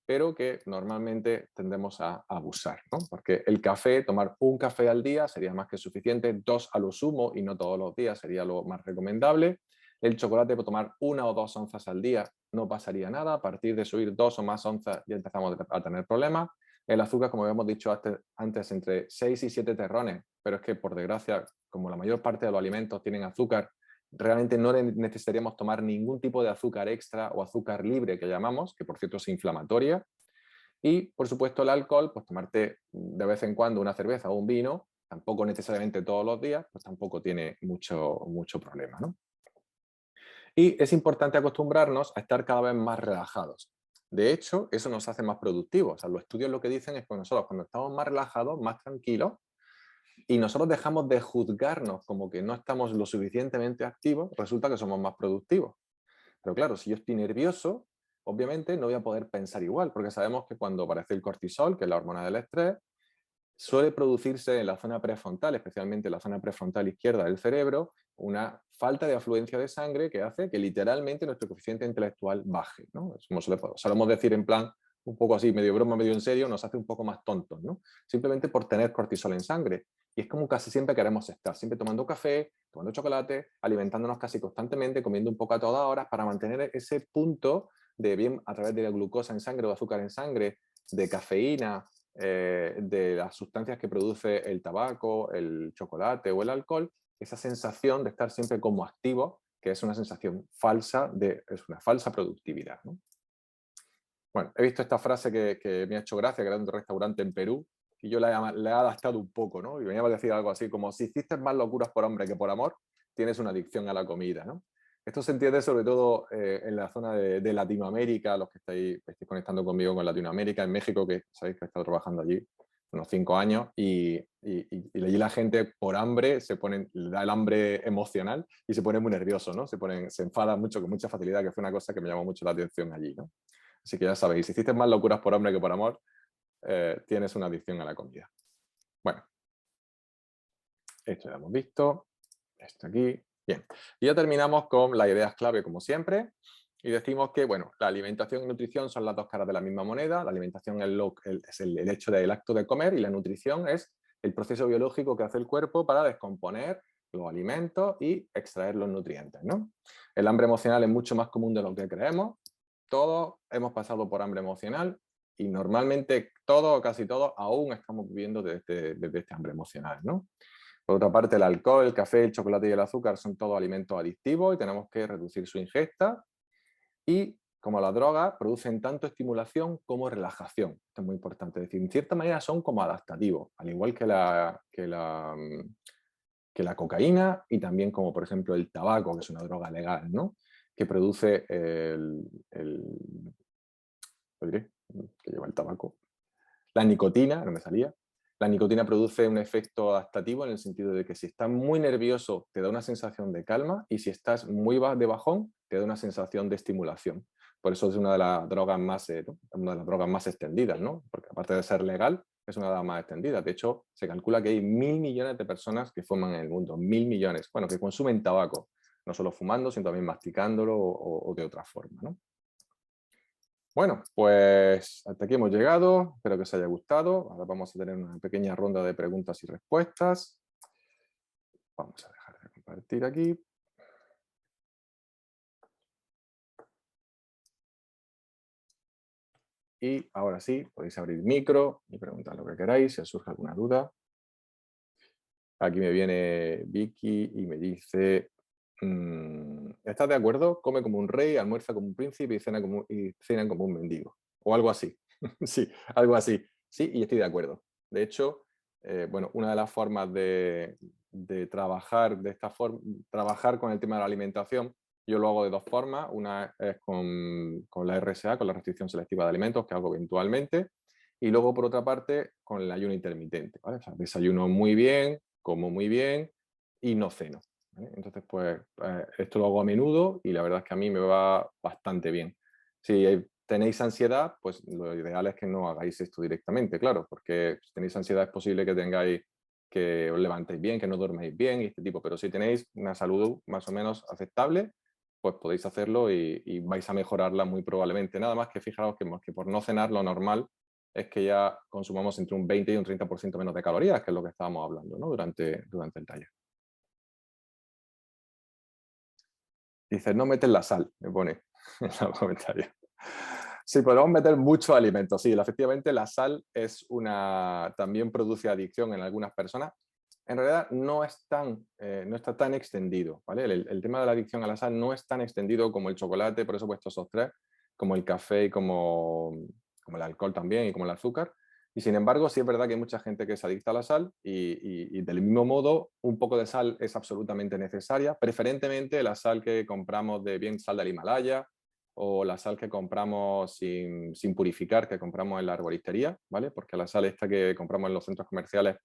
pero que normalmente tendemos a abusar, ¿no? Porque el café, tomar un café al día sería más que suficiente, 2 a lo sumo y no todos los días sería lo más recomendable. El chocolate, por tomar 1 o 2 onzas al día no pasaría nada, a partir de subir 2 o más onzas ya empezamos a tener problemas. El azúcar, como habíamos dicho antes, entre 6 y 7 terrones, pero es que por desgracia, como la mayor parte de los alimentos tienen azúcar, realmente no necesitaríamos tomar ningún tipo de azúcar extra o azúcar libre que llamamos, que por cierto es inflamatoria. Y por supuesto el alcohol, pues tomarte de vez en cuando una cerveza o un vino, tampoco necesariamente todos los días, pues tampoco tiene mucho problema, ¿no? Y es importante acostumbrarnos a estar cada vez más relajados. De hecho, eso nos hace más productivos. O sea, los estudios lo que dicen es que nosotros cuando estamos más relajados, más tranquilos, y nosotros dejamos de juzgarnos como que no estamos lo suficientemente activos, resulta que somos más productivos. Pero claro, si yo estoy nervioso, obviamente no voy a poder pensar igual, porque sabemos que cuando aparece el cortisol, que es la hormona del estrés, suele producirse en la zona prefrontal, especialmente en la zona prefrontal izquierda del cerebro, una falta de afluencia de sangre que hace que literalmente nuestro coeficiente intelectual baje, ¿no? Como solemos decir en plan, un poco así, medio broma, medio en serio, nos hace un poco más tontos, ¿no? Simplemente por tener cortisol en sangre. Y es como casi siempre queremos estar, siempre tomando café, tomando chocolate, alimentándonos casi constantemente, comiendo un poco a todas horas para mantener ese punto de bien a través de la glucosa en sangre o azúcar en sangre, de cafeína, de las sustancias que produce el tabaco, el chocolate o el alcohol, esa sensación de estar siempre como activo, que es una sensación falsa, es una falsa productividad, ¿no? Bueno, he visto esta frase que me ha hecho gracia, que era de un restaurante en Perú, y yo la he adaptado un poco, ¿no? Y venía a decir algo así como, si hiciste más locuras por hambre que por amor, tienes una adicción a la comida, ¿no? Esto se entiende sobre todo en la zona de Latinoamérica, los que estáis conectando conmigo con Latinoamérica, en México, que sabéis que he estado trabajando allí unos 5 años, y allí la gente por hambre le da el hambre emocional y se pone muy nervioso, ¿no? Se enfada mucho, con mucha facilidad, que fue una cosa que me llamó mucho la atención allí, ¿no? Así que ya sabéis, si hiciste más locuras por hambre que por amor, tienes una adicción a la comida. Bueno, esto ya hemos visto, esto aquí, bien. Y ya terminamos con las ideas clave, como siempre, y decimos que, bueno, la alimentación y nutrición son las dos caras de la misma moneda. La alimentación es el hecho del acto de comer y la nutrición es el proceso biológico que hace el cuerpo para descomponer los alimentos y extraer los nutrientes, ¿no? El hambre emocional es mucho más común de lo que creemos. Todos hemos pasado por hambre emocional y normalmente todos o casi todos aún estamos viviendo desde este hambre emocional, ¿no? Por otra parte, el alcohol, el café, el chocolate y el azúcar son todos alimentos adictivos y tenemos que reducir su ingesta. Y, como las drogas, producen tanto estimulación como relajación. Esto es muy importante. Es decir, en cierta manera son como adaptativos, al igual que la cocaína y también como, por ejemplo, el tabaco, que es una droga legal, ¿no? Que produce ¿lo diré? Que lleva el tabaco. La nicotina, no me salía. La nicotina produce un efecto adaptativo en el sentido de que si estás muy nervioso te da una sensación de calma y si estás muy de bajón te da una sensación de estimulación. Por eso es una de las drogas más extendidas, ¿no? Porque aparte de ser legal, es una de las más extendidas. De hecho, se calcula que hay 1.000 millones de personas que fuman en el mundo, 1.000 millones, bueno, que consumen tabaco, no solo fumando, sino también masticándolo o de otra forma, ¿no? Bueno, pues hasta aquí hemos llegado. Espero que os haya gustado. Ahora vamos a tener una pequeña ronda de preguntas y respuestas. Vamos a dejar de compartir aquí. Y ahora sí, podéis abrir micro y preguntar lo que queráis, si os surge alguna duda. Aquí me viene Vicky y me dice, ¿estás de acuerdo? Come como un rey, almuerza como un príncipe y cena como un mendigo. O algo así. Sí, algo así. Sí, y estoy de acuerdo. De hecho, bueno, una de las formas de trabajar de esta forma, trabajar con el tema de la alimentación, yo lo hago de dos formas. Una es con la RSA, con la restricción selectiva de alimentos, que hago eventualmente. Y luego, por otra parte, con el ayuno intermitente, ¿vale? O sea, desayuno muy bien, como muy bien y no ceno, ¿vale? Entonces, pues esto lo hago a menudo y la verdad es que a mí me va bastante bien. Si tenéis ansiedad, pues lo ideal es que no hagáis esto directamente, claro, porque si tenéis ansiedad es posible que os levantéis bien, que no dorméis bien y este tipo, pero si tenéis una salud más o menos aceptable, pues podéis hacerlo y vais a mejorarla muy probablemente. Nada más que fijaros que por no cenar lo normal es que ya consumamos entre un 20 y un 30% menos de calorías, que es lo que estábamos hablando, ¿no? durante el taller. Dice, no metes la sal, me pone en los comentarios. Sí, podemos meter muchos alimentos. Sí, efectivamente la sal también produce adicción en algunas personas. En realidad no está tan extendido, ¿vale? El tema de la adicción a la sal no es tan extendido como el chocolate, por eso he puesto esos tres, como el café y como el alcohol también y como el azúcar. Y sin embargo, sí es verdad que hay mucha gente que es adicta a la sal y del mismo modo, un poco de sal es absolutamente necesaria, preferentemente la sal que compramos sal del Himalaya o la sal que compramos sin purificar, que compramos en la arboristería, ¿vale? Porque la sal esta que compramos en los centros comerciales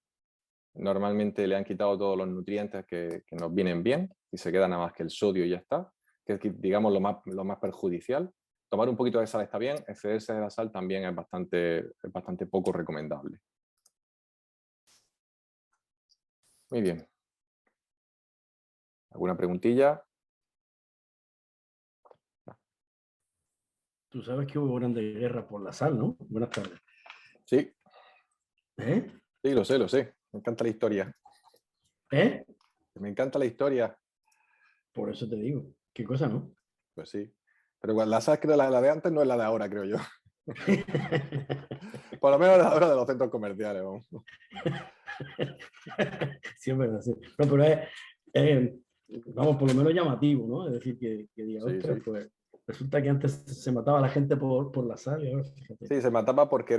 normalmente le han quitado todos los nutrientes que nos vienen bien y se queda nada más que el sodio y ya está, que es, digamos, lo más perjudicial. Tomar un poquito de sal está bien, excederse de la sal también es bastante poco recomendable. Muy bien. ¿Alguna preguntilla? Tú sabes que hubo grande guerra por la sal, ¿no? Buenas tardes. Sí, ¿Eh? sí, lo sé, lo sé. Me encanta la historia. ¿Eh? Me encanta la historia. Por eso te digo. ¿Qué cosa, no? Pues sí. Pero igual, la SAC, creo, la de antes no es la de ahora, creo yo. Por lo menos la hora de los centros comerciales. Vamos. Sí, es verdad, sí. No, pero vamos, por lo menos llamativo, ¿no? Es decir, que diga, Sí, ostras, sí. pues resulta que antes se mataba a la gente por la sal y ahora, fíjate. Sí, se mataba porque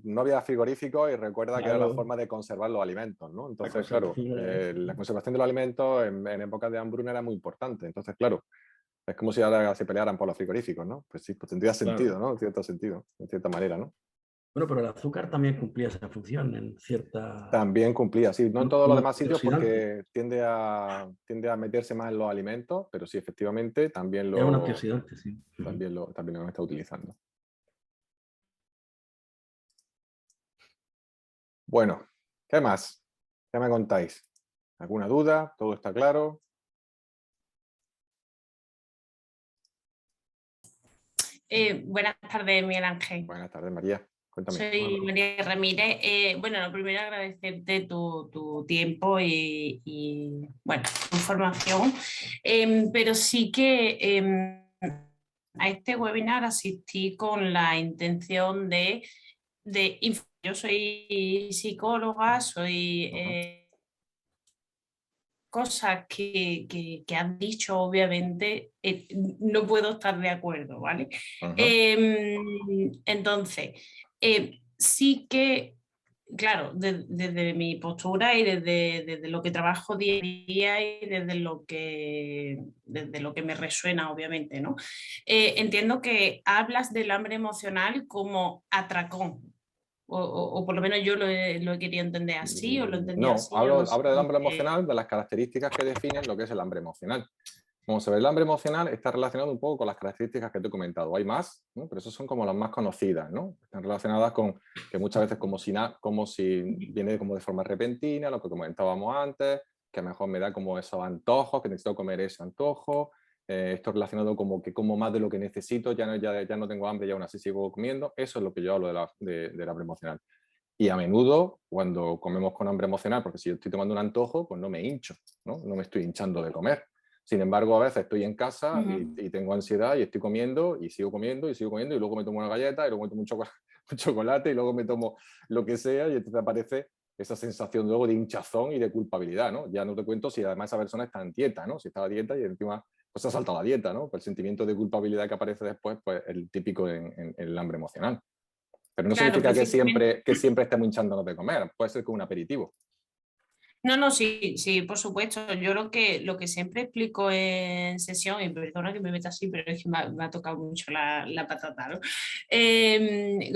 no había frigorífico y recuerda que era la Claro. forma de conservar los alimentos, ¿no? Entonces, La claro, conservación era- la conservación de los alimentos en épocas de hambruna era muy importante. Entonces, claro, es como si ahora se pelearan por los frigoríficos, ¿no? Pues sí, pues tendría sentido, Claro. ¿no? En cierto sentido, en cierta manera, ¿no? Bueno, pero el azúcar también cumplía esa función en cierta... También cumplía, sí, no en todos un los demás sitios antioxidante. porque tiende a meterse más en los alimentos, pero sí, efectivamente, también Era un lo, antioxidante, sí. Ujú. también lo está utilizando. Bueno, ¿qué más? ¿Qué me contáis? ¿Alguna duda? ¿Todo está claro? Buenas tardes, Miguel Ángel. Buenas tardes, María. Cuéntame. Soy María Ramírez. Bueno, lo primero agradecerte tu tiempo bueno, tu información, pero sí que a este webinar asistí con la intención yo soy psicóloga, soy cosas que han dicho, obviamente, no puedo estar de acuerdo, ¿vale? Ajá. Entonces, sí que, claro, desde mi postura y desde lo que trabajo día a día y desde lo que me resuena, obviamente, ¿no? Entiendo que hablas del hambre emocional como atracón. O por lo menos yo lo he querido entender así, o lo entendí No, así, o no hablo sé. del hambre emocional, de las características que definen lo que es el hambre emocional. Como se ve, el hambre emocional está relacionado un poco con las características que te he comentado. Hay más, ¿no? Pero esas son como las más conocidas, ¿no? Están relacionadas con que muchas veces como si viene como de forma repentina, lo que comentábamos antes, que a lo mejor me da como esos antojos, que necesito comer ese antojo. Esto relacionado como que como más de lo que necesito, ya no tengo hambre y aún así sigo comiendo. Eso es lo que yo hablo del hambre emocional. Y a menudo, cuando comemos con hambre emocional, porque si yo estoy tomando un antojo, pues no me hincho, ¿no? No me estoy hinchando de comer. Sin embargo, a veces estoy en casa y tengo ansiedad y estoy comiendo y sigo comiendo y sigo comiendo y luego me tomo una galleta y luego me tomo un chocolate y luego me tomo lo que sea y entonces aparece esa sensación luego de hinchazón y de culpabilidad, ¿no? Ya no te cuento si además esa persona está en dieta, ¿no? Si está a dieta y encima pues se ha saltado la dieta, ¿no? Pues el sentimiento de culpabilidad que aparece después, pues el típico en el hambre emocional. Pero no Claro, significa precisamente. que siempre estemos hinchándonos de comer, puede ser con un aperitivo. No, no, sí, sí, por supuesto. Yo lo que siempre explico en sesión, y perdona que me meta así, pero es que me ha tocado mucho la patata, ¿no?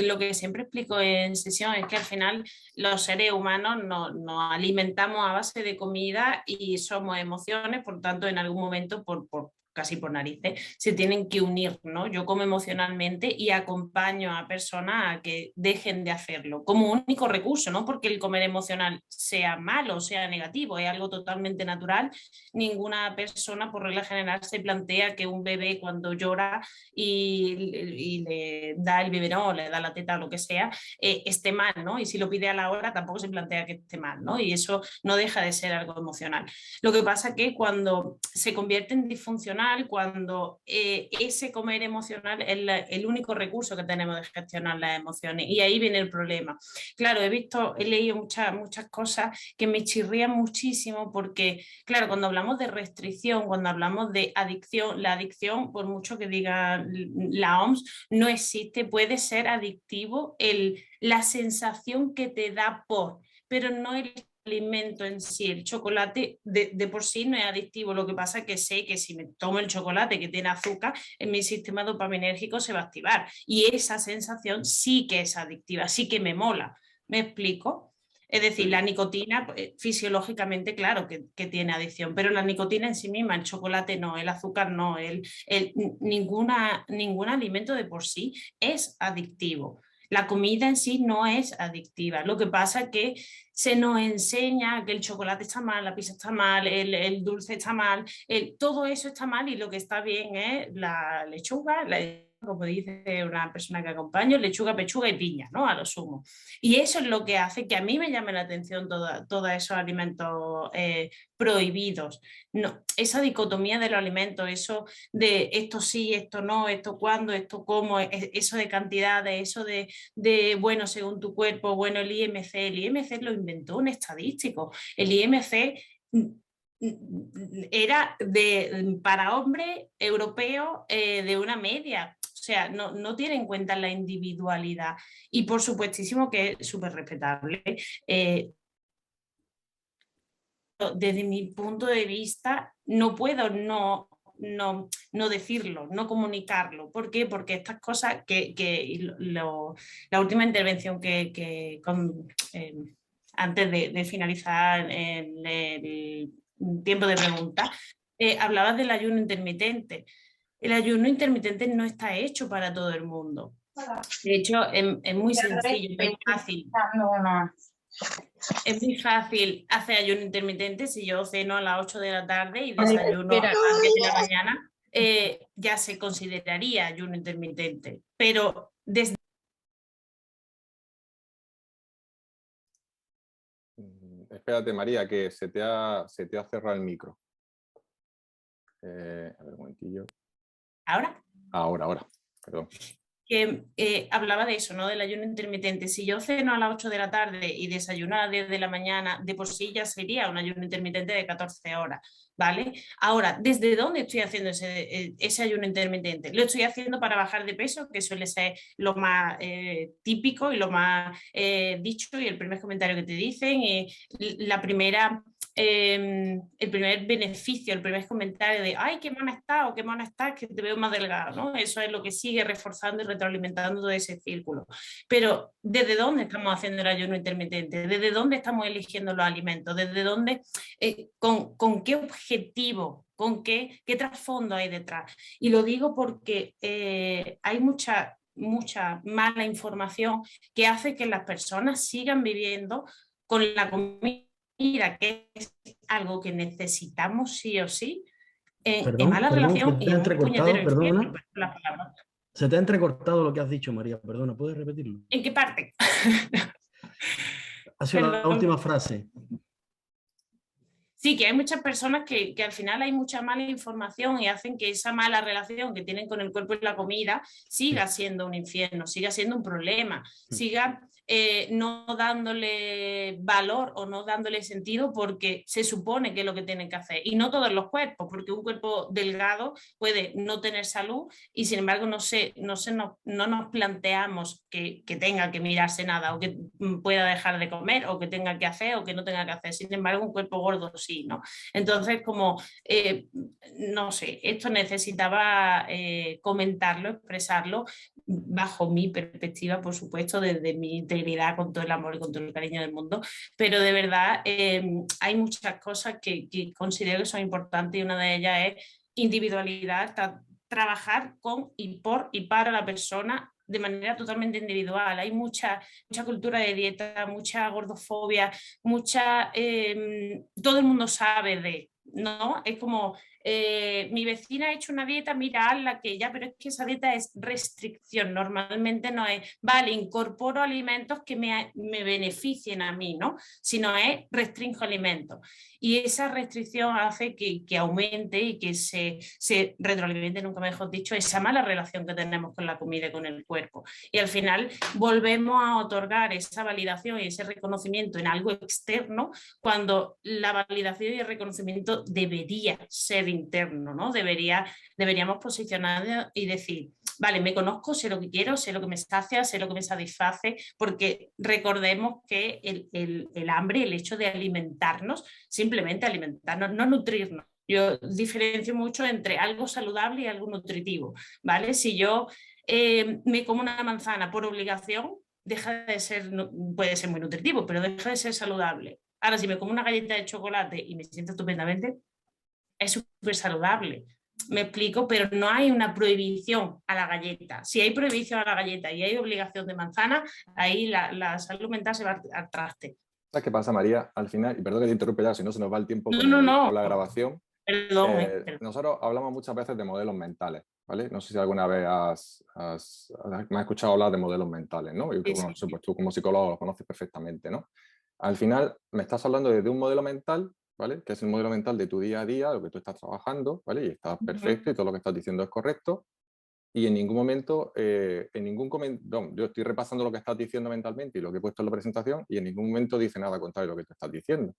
Lo que siempre explico en sesión es que al final los seres humanos nos alimentamos a base de comida y somos emociones, por tanto, en algún momento, casi por narices, se tienen que unir, ¿no? Yo como emocionalmente y acompaño a personas a que dejen de hacerlo como único recurso, no porque el comer emocional sea malo, sea negativo, es algo totalmente natural. Ninguna persona, por regla general, se plantea que un bebé cuando llora y le da el biberón, le da la teta o lo que sea, esté mal, ¿no? Y si lo pide a la hora, tampoco se plantea que esté mal, ¿no? Y eso no deja de ser algo emocional. Lo que pasa es que cuando se convierte en disfuncional, cuando ese comer emocional es el único recurso que tenemos de gestionar las emociones, y ahí viene el problema. Claro, he leído muchas cosas que me chirrían muchísimo porque, claro, cuando hablamos de restricción, cuando hablamos de adicción, la adicción, por mucho que diga la OMS, no existe, puede ser adictivo la sensación que te da pero no el alimento en sí. El chocolate de por sí no es adictivo, lo que pasa es que sé que si me tomo el chocolate que tiene azúcar, en mi sistema dopaminérgico se va a activar y esa sensación sí que es adictiva, sí que me mola. ¿Me explico? Es decir, la nicotina, fisiológicamente, claro que tiene adicción, pero la nicotina en sí misma, el chocolate no, el azúcar no, ningún alimento de por sí es adictivo. La comida en sí no es adictiva. Lo que pasa es que se nos enseña que el chocolate está mal, la pizza está mal, el dulce está mal, todo eso está mal y lo que está bien es la lechuga, como dice una persona que acompaño, lechuga, pechuga y piña, ¿no? A lo sumo. Y eso es lo que hace que a mí me llame la atención todos esos alimentos prohibidos. No, esa dicotomía de los alimentos, eso de esto sí, esto no, esto cuándo, esto cómo, eso de cantidades, eso bueno, según tu cuerpo, bueno, el IMC lo inventó un estadístico. El IMC era para hombres europeos de una media. O sea, no tiene en cuenta la individualidad. Y por supuestísimo que es súper respetable. Desde mi punto de vista, no puedo no decirlo, no comunicarlo. ¿Por qué? Porque estas cosas la última intervención antes de finalizar el tiempo de preguntas, hablabas del ayuno intermitente. El ayuno intermitente no está hecho para todo el mundo. De hecho, es muy sencillo, es fácil. Es muy fácil hacer ayuno intermitente si yo ceno a las 8 de la tarde y desayuno a las 10 de la mañana, ya se consideraría ayuno intermitente. Pero desde... Espérate, María, que se te ha cerrado el micro. A ver, un momentillo. ¿Ahora? Ahora, perdón. Que hablaba de eso, ¿no? Del ayuno intermitente. Si yo ceno a las 8 de la tarde y desayuno a las 10 de la mañana, de por sí ya sería un ayuno intermitente de 14 horas, ¿vale? Ahora, ¿desde dónde estoy haciendo ese ayuno intermitente? Lo estoy haciendo para bajar de peso, que suele ser lo más típico y lo más dicho, y el primer comentario que te dicen, la primera... el primer beneficio, el primer comentario de ¡ay, qué mona estás, que te veo más delgado! ¿no? Eso es lo que sigue reforzando y retroalimentando todo ese círculo. Pero ¿desde dónde estamos haciendo el ayuno intermitente? ¿Desde dónde estamos eligiendo los alimentos? ¿Desde dónde? ¿Con qué objetivo? ¿Con qué trasfondo hay detrás? Y lo digo porque hay mucha mala información que hace que las personas sigan viviendo con la comida, que es algo que necesitamos sí o sí, en mala relación y en un puñetero infierno. Se te ha entrecortado lo que has dicho, María, perdona, ¿puedes repetirlo? ¿En qué parte? Ha sido la última frase. Sí, que hay muchas personas que al final hay mucha mala información y hacen que esa mala relación que tienen con el cuerpo y la comida siga siendo un infierno, siga siendo un problema, siga no dándole valor o no dándole sentido porque se supone que es lo que tienen que hacer. Y no todos los cuerpos, porque un cuerpo delgado puede no tener salud y sin embargo no nos planteamos que tenga que mirarse nada o que pueda dejar de comer o que tenga que hacer o que no tenga que hacer. Sin embargo, un cuerpo gordo sí, ¿no? Entonces, como, no sé, esto necesitaba comentarlo, expresarlo bajo mi perspectiva, por supuesto, desde mi integridad, con todo el amor y con todo el cariño del mundo, pero de verdad hay muchas cosas que considero que son importantes y una de ellas es individualidad, trabajar con y por y para la persona de manera totalmente individual. Hay mucha cultura de dieta, mucha gordofobia, todo el mundo sabe de, ¿no? Es como, mi vecina ha hecho una dieta, mira, hazla que ya, pero es que esa dieta es restricción, normalmente no es, vale, incorporo alimentos que me beneficien a mí, ¿no? Sino es restringo alimentos. Y esa restricción hace que aumente y que se retroalimente, nunca mejor dicho, esa mala relación que tenemos con la comida y con el cuerpo. Y al final volvemos a otorgar esa validación y ese reconocimiento en algo externo cuando la validación y el reconocimiento debería ser interno, ¿no? Deberíamos posicionarnos y decir, vale, me conozco, sé lo que quiero, sé lo que me sacia, sé lo que me satisface, porque recordemos que el hambre, el hecho de alimentarnos, simplemente alimentarnos, no nutrirnos. Yo diferencio mucho entre algo saludable y algo nutritivo, ¿vale? Si yo me como una manzana por obligación, deja de ser, puede ser muy nutritivo, pero deja de ser saludable. Ahora, si me como una galleta de chocolate y me siento estupendamente, es súper saludable. Me explico, pero no hay una prohibición a la galleta. Si hay prohibición a la galleta y hay obligación de manzana, ahí la salud mental se va al traste. ¿Sabes qué pasa, María? Al final, y perdón que te interrumpa ya, si no se nos va el tiempo No. con la grabación. Perdón. Nosotros hablamos muchas veces de modelos mentales, ¿vale? No sé si alguna vez me has escuchado hablar de modelos mentales, ¿no? Y Sí. pues tú como psicólogo lo conoces perfectamente, ¿no? Al final me estás hablando de un modelo mental, ¿vale? Que es el modelo mental de tu día a día, lo que tú estás trabajando, ¿vale? Y está perfecto y todo lo que estás diciendo es correcto. Y en ningún momento, yo estoy repasando lo que estás diciendo mentalmente y lo que he puesto en la presentación y en ningún momento dice nada contrario a lo que tú estás diciendo.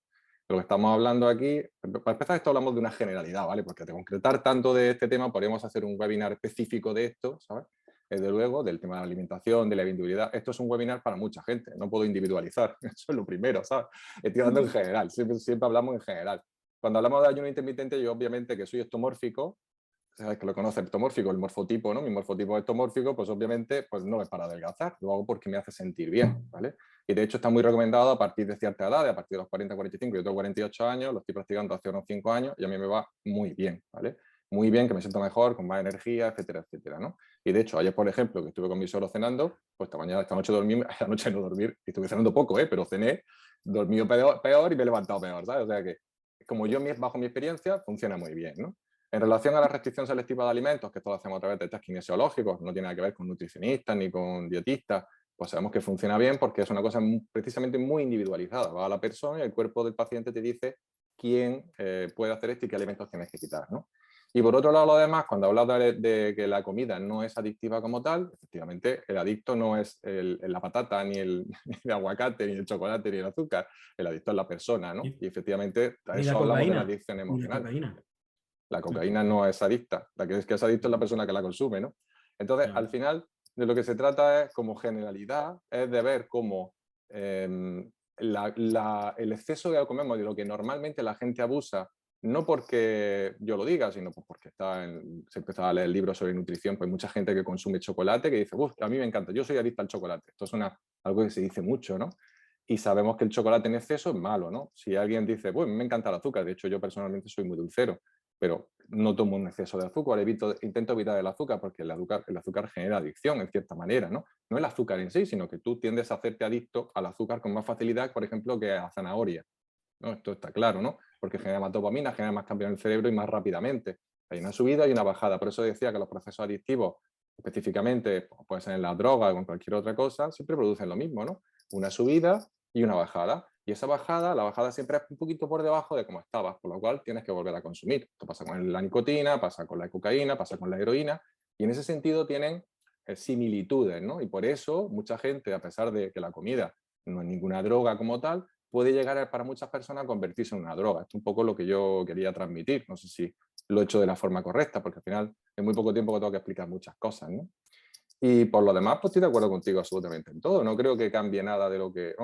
Lo que estamos hablando aquí, para empezar esto hablamos de una generalidad, ¿vale? Porque de concretar tanto de este tema podríamos hacer un webinar específico de esto, ¿sabes? Desde luego, del tema de la alimentación, de la individualidad. Esto es un webinar para mucha gente, no puedo individualizar, eso es lo primero, ¿sabes? Estoy hablando en general, siempre hablamos en general. Cuando hablamos de ayuno intermitente, yo obviamente que soy ectomórfico, sabes que lo conoce ectomórfico, el morfotipo, ¿no? Mi morfotipo ectomórfico, pues obviamente pues no es para adelgazar, lo hago porque me hace sentir bien, ¿vale? Y de hecho está muy recomendado a partir de cierta edad, a partir de los 40, 45, yo tengo 48 años, lo estoy practicando hace unos 5 años y a mí me va muy bien, ¿vale? Muy bien, que me siento mejor, con más energía, etcétera, etcétera, ¿no? Y de hecho, ayer, por ejemplo, que estuve con mi suegro cenando, pues esta noche dormí, esta noche no dormir, y estuve cenando poco, pero cené, dormí peor y me he levantado peor, ¿sabes? O sea que, como yo, bajo mi experiencia, funciona muy bien, ¿no? En relación a la restricción selectiva de alimentos, que esto lo hacemos a través de test kinesiológicos, no tiene nada que ver con nutricionistas ni con dietistas, pues sabemos que funciona bien porque es una cosa precisamente muy individualizada. Va a la persona y el cuerpo del paciente te dice quién puede hacer esto y qué alimentos tienes que quitar, ¿no? Y por otro lado, lo demás, cuando hablas de que la comida no es adictiva como tal, efectivamente, el adicto no es la patata, ni el aguacate, ni el chocolate, ni el azúcar. El adicto es la persona, ¿no? Y efectivamente, a eso hablamos de la adicción emocional. La cocaína no es adicta, la que es adicto es la persona que la consume, ¿no? Entonces, al final, de lo que se trata es, como generalidad, es de ver cómo el exceso de comemos, de lo que normalmente la gente abusa, no porque yo lo diga, sino pues porque se empezó a leer libros sobre nutrición, pues mucha gente que consume chocolate que dice, a mí me encanta, yo soy adicta al chocolate. Esto es algo que se dice mucho, ¿no? Y sabemos que el chocolate en exceso es malo, ¿no? Si alguien dice, pues me encanta el azúcar, de hecho yo personalmente soy muy dulcero, pero no tomo un exceso de azúcar, intento evitar el azúcar porque el azúcar genera adicción en cierta manera, ¿no? No el azúcar en sí, sino que tú tiendes a hacerte adicto al azúcar con más facilidad, por ejemplo, que a la zanahoria, ¿no? Esto está claro, ¿no? Porque genera más dopamina, genera más cambio en el cerebro y más rápidamente. Hay una subida y una bajada. Por eso decía que los procesos adictivos, específicamente, puede ser en la droga o en cualquier otra cosa, siempre producen lo mismo, ¿no? Una subida y una bajada. Y esa bajada, la bajada siempre es un poquito por debajo de cómo estabas, por lo cual tienes que volver a consumir. Esto pasa con la nicotina, pasa con la cocaína, pasa con la heroína, y en ese sentido tienen similitudes, ¿no? Y por eso mucha gente, a pesar de que la comida no es ninguna droga como tal, puede llegar para muchas personas a convertirse en una droga. Esto es un poco lo que yo quería transmitir. No sé si lo he hecho de la forma correcta, porque al final en muy poco tiempo que tengo que explicar muchas cosas, ¿no? Y por lo demás, pues estoy de acuerdo contigo absolutamente en todo. No creo que cambie nada de lo que...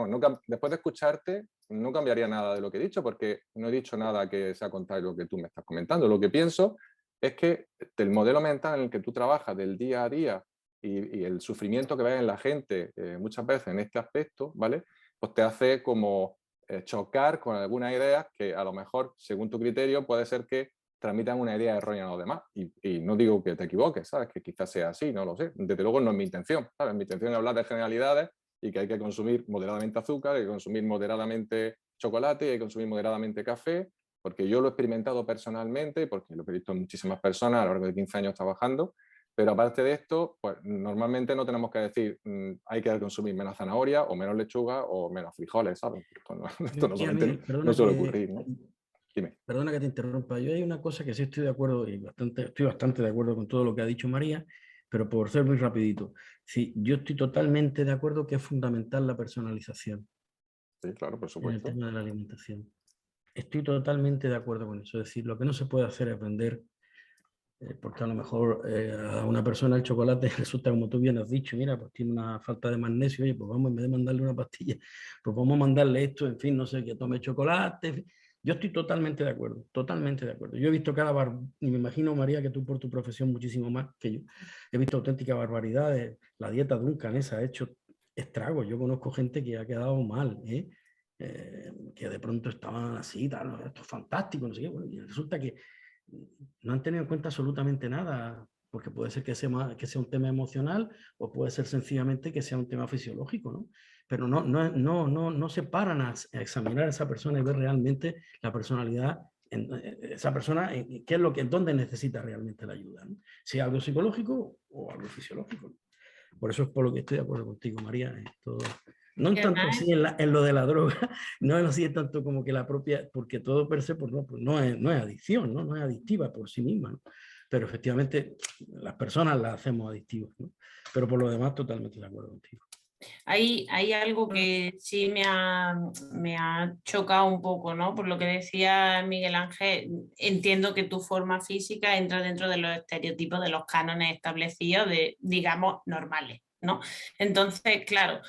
después de escucharte, no cambiaría nada de lo que he dicho, porque no he dicho nada que sea contrario a lo que tú me estás comentando. Lo que pienso es que el modelo mental en el que tú trabajas del día a día y el sufrimiento que ves en la gente muchas veces en este aspecto, ¿vale? Pues te hace como chocar con algunas ideas que a lo mejor, según tu criterio, puede ser que transmitan una idea errónea a los demás. Y no digo que te equivoques, ¿sabes? Que quizás sea así, no lo sé. Desde luego no es mi intención, ¿sabes? Mi intención es hablar de generalidades y que hay que consumir moderadamente azúcar, hay que consumir moderadamente chocolate, hay que consumir moderadamente café, porque yo lo he experimentado personalmente, porque lo he visto en muchísimas personas a lo largo de 15 años trabajando, pero aparte de esto, pues normalmente no tenemos que decir hay que consumir menos zanahoria o menos lechuga o menos frijoles, ¿sabes? Esto no suele ocurrir, ¿no? Dime. Perdona que te interrumpa. Yo hay una cosa que sí estoy de acuerdo y estoy bastante de acuerdo con todo lo que ha dicho María, pero por ser muy rapidito. Sí, yo estoy totalmente de acuerdo que es fundamental la personalización. Sí, claro, por En el supuesto. tema de la alimentación. Estoy totalmente de acuerdo con eso. Es decir, lo que no se puede hacer es vender, porque a lo mejor a una persona el chocolate resulta, como tú bien has dicho, mira, pues tiene una falta de magnesio, oye, pues vamos, en vez de mandarle una pastilla, pues vamos a mandarle esto, en fin, no sé, que tome chocolate. Yo estoy totalmente de acuerdo, totalmente de acuerdo. Yo he visto y me imagino, María, que tú por tu profesión muchísimo más que yo, he visto auténticas barbaridades. La dieta Duncan esa ha hecho estragos. Yo conozco gente que ha quedado mal, que de pronto estaban así, tal, esto es fantástico, no sé qué. Bueno, y resulta que no han tenido en cuenta absolutamente nada, porque puede ser que sea un tema emocional o puede ser sencillamente que sea un tema fisiológico, ¿no? Pero no se paran a examinar a esa persona y ver realmente la personalidad, esa persona, qué es dónde necesita realmente la ayuda, ¿no? Si es algo psicológico o algo fisiológico. Por eso es por lo que estoy de acuerdo contigo, María. No en tanto así en lo de la droga, no es así tanto como que la propia, porque todo per se pues no es adicción, ¿no? No es adictiva por sí misma, ¿no? Pero efectivamente las personas las hacemos adictivas, ¿no? Pero por lo demás totalmente de acuerdo contigo. Hay algo que sí me ha chocado un poco, ¿no? Por lo que decía Miguel Ángel, entiendo que tu forma física entra dentro de los estereotipos de los cánones establecidos de, digamos, normales, ¿no? Entonces, claro,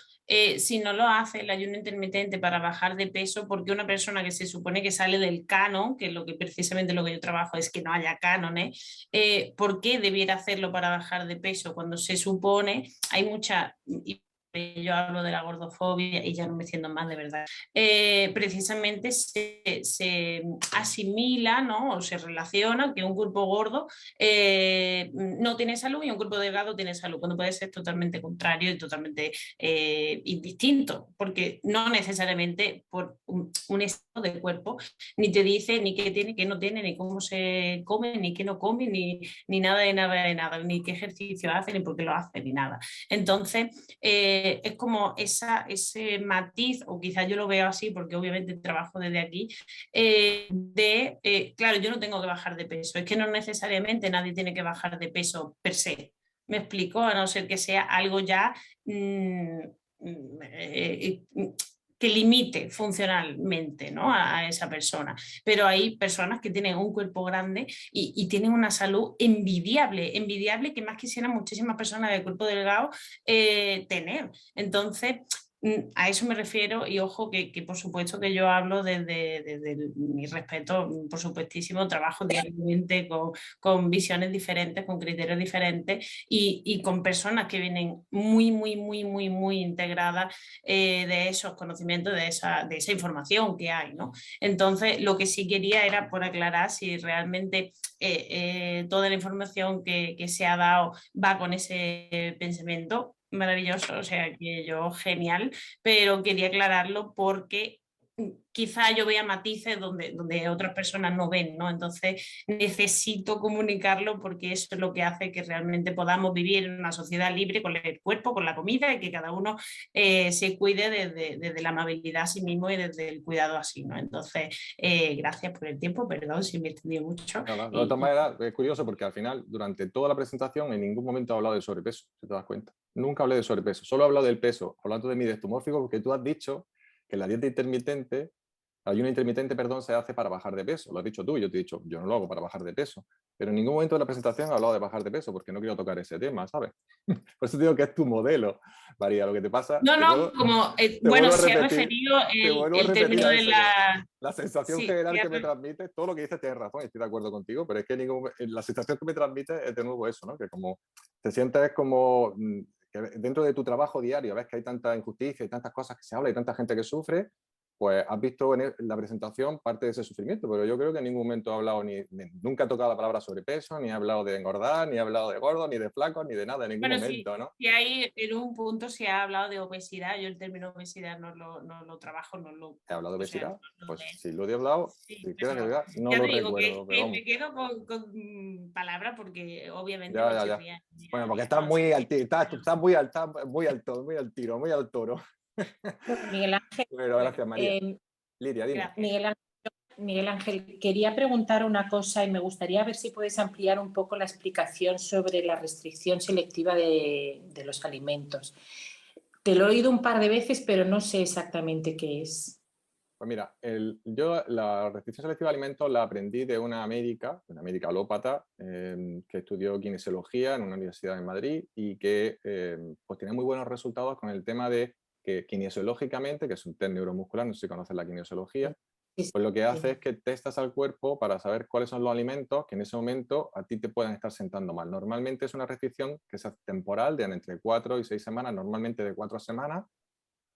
si no lo hace el ayuno intermitente para bajar de peso, porque una persona que se supone que sale del canon, que es lo que precisamente lo que yo trabajo es que no haya cánones, ¿por qué debiera hacerlo para bajar de peso cuando se supone hay mucha... yo hablo de la gordofobia y ya no me siento más de verdad, precisamente se asimila, ¿no? O se relaciona que un cuerpo gordo no tiene salud y un cuerpo delgado tiene salud, cuando puede ser totalmente contrario y totalmente indistinto, porque no necesariamente por un estado del cuerpo ni te dice ni qué tiene, qué no tiene, ni cómo se come, ni qué no come, ni nada de nada de nada, ni qué ejercicio hace, ni por qué lo hace, ni nada. Entonces, es como ese matiz, o quizás yo lo veo así porque obviamente trabajo desde aquí, claro, yo no tengo que bajar de peso, es que no necesariamente nadie tiene que bajar de peso per se, me explico, a no ser que sea algo ya que limite funcionalmente, ¿no? a esa persona. Pero hay personas que tienen un cuerpo grande y tienen una salud envidiable que más quisieran muchísimas personas de cuerpo delgado tener. Entonces, a eso me refiero y ojo que por supuesto que yo hablo desde mi respeto, por supuestísimo, trabajo diariamente con visiones diferentes, con criterios diferentes y con personas que vienen muy integradas de esos conocimientos, de esa información que hay, ¿no? Entonces, lo que sí quería era por aclarar si realmente toda la información que se ha dado va con ese pensamiento maravilloso, o sea, que yo genial, pero quería aclararlo porque quizá yo vea matices donde otras personas no ven, ¿no? Entonces necesito comunicarlo porque eso es lo que hace que realmente podamos vivir en una sociedad libre con el cuerpo, con la comida y que cada uno se cuide desde la amabilidad a sí mismo y desde el cuidado a sí, ¿no? Entonces, gracias por el tiempo, perdón si me he extendido mucho. No, de todas maneras, es curioso porque al final, durante toda la presentación, en ningún momento he hablado de sobrepeso, si te das cuenta. Nunca hablé de sobrepeso, solo he hablado del peso, hablando de mi destomórfico, porque tú has dicho que la dieta intermitente, el ayuno intermitente, perdón, se hace para bajar de peso. Lo has dicho tú y yo te he dicho, yo no lo hago para bajar de peso. Pero en ningún momento de la presentación he hablado de bajar de peso porque no quiero tocar ese tema, ¿sabes? Por eso te digo que es tu modelo, María. Lo que te pasa... No, como, bueno, se ha referido el término de la sensación sí, general que me transmite, todo lo que dices tienes razón, estoy de acuerdo contigo, pero es que la sensación que me transmite es de nuevo eso, ¿no? Que como te sientes como que dentro de tu trabajo diario ves que hay tanta injusticia y tantas cosas que se habla y tanta gente que sufre, pues has visto en la presentación parte de ese sufrimiento, pero yo creo que en ningún momento he hablado nunca he tocado la palabra sobrepeso, ni he hablado de engordar, ni he hablado de gordo, ni de flaco, ni de nada, en ningún momento, ¿no? Y ahí en un punto se ha hablado de obesidad, yo el término obesidad no lo trabajo, no lo... ¿He hablado de obesidad? O sea, pues si lo he hablado, sí, si quieres que diga, no ya lo te digo recuerdo, pero vamos. me quedo con palabras porque obviamente Ya. Bueno, porque estás muy al tiro, muy al toro. Bueno, Miguel Ángel, Pero gracias, María. Lidia, dime. Miguel Ángel, quería preguntar una cosa y me gustaría ver si puedes ampliar un poco la explicación sobre la restricción selectiva de los alimentos. Te lo he oído un par de veces, pero no sé exactamente qué es. Pues mira, yo la restricción selectiva de alimentos la aprendí de una médica alópata, que estudió kinesiología en una universidad en Madrid y que pues tiene muy buenos resultados con el tema de que kinesiológicamente, que es un test neuromuscular, no sé si conoces la kinesiología, pues lo que hace es que testas al cuerpo para saber cuáles son los alimentos que en ese momento a ti te pueden estar sentando mal. Normalmente es una restricción que es temporal, de entre 4 y 6 semanas, normalmente de 4 semanas,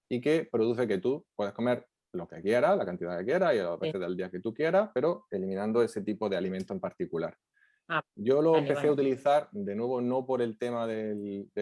y que produce que tú puedes comer lo que quieras, la cantidad que quieras y a las veces del día que tú quieras, pero eliminando ese tipo de alimento en particular. Yo lo empecé a utilizar, de nuevo, no por el tema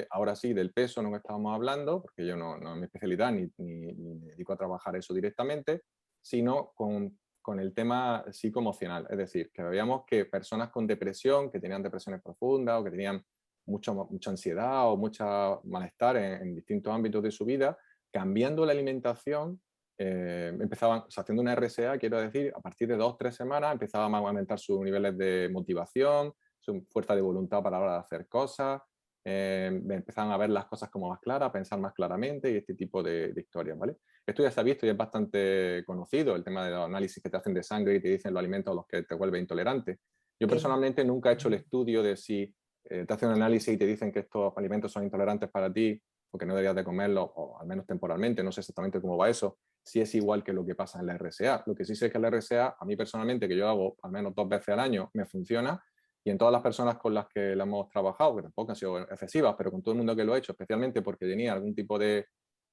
ahora sí, del peso, no que estábamos hablando, porque yo no es mi especialidad ni me dedico a trabajar eso directamente, sino con el tema psicoemocional. Es decir, que veíamos que personas con depresión, que tenían depresiones profundas o que tenían mucha ansiedad o mucho malestar en distintos ámbitos de su vida, cambiando la alimentación, empezaban, o sea, haciendo una RSA, quiero decir, a partir de 2 o 3 semanas empezaban a aumentar sus niveles de motivación, su fuerza de voluntad para la hora de hacer cosas, empezaban a ver las cosas como más claras, a pensar más claramente y este tipo de historias, ¿vale? Esto ya se ha visto y es bastante conocido, el tema de los análisis que te hacen de sangre y te dicen los alimentos a los que te vuelve intolerante. Yo personalmente nunca he hecho el estudio de si te hacen un análisis y te dicen que estos alimentos son intolerantes para ti o que no deberías de comerlos, o al menos temporalmente, no sé exactamente cómo va eso, si es igual que lo que pasa en la RSA. Lo que sí sé es que la RSA, a mí personalmente, que yo hago al menos 2 veces al año, me funciona, y en todas las personas con las que la hemos trabajado, que tampoco han sido excesivas, pero con todo el mundo que lo ha hecho, especialmente porque tenía algún tipo de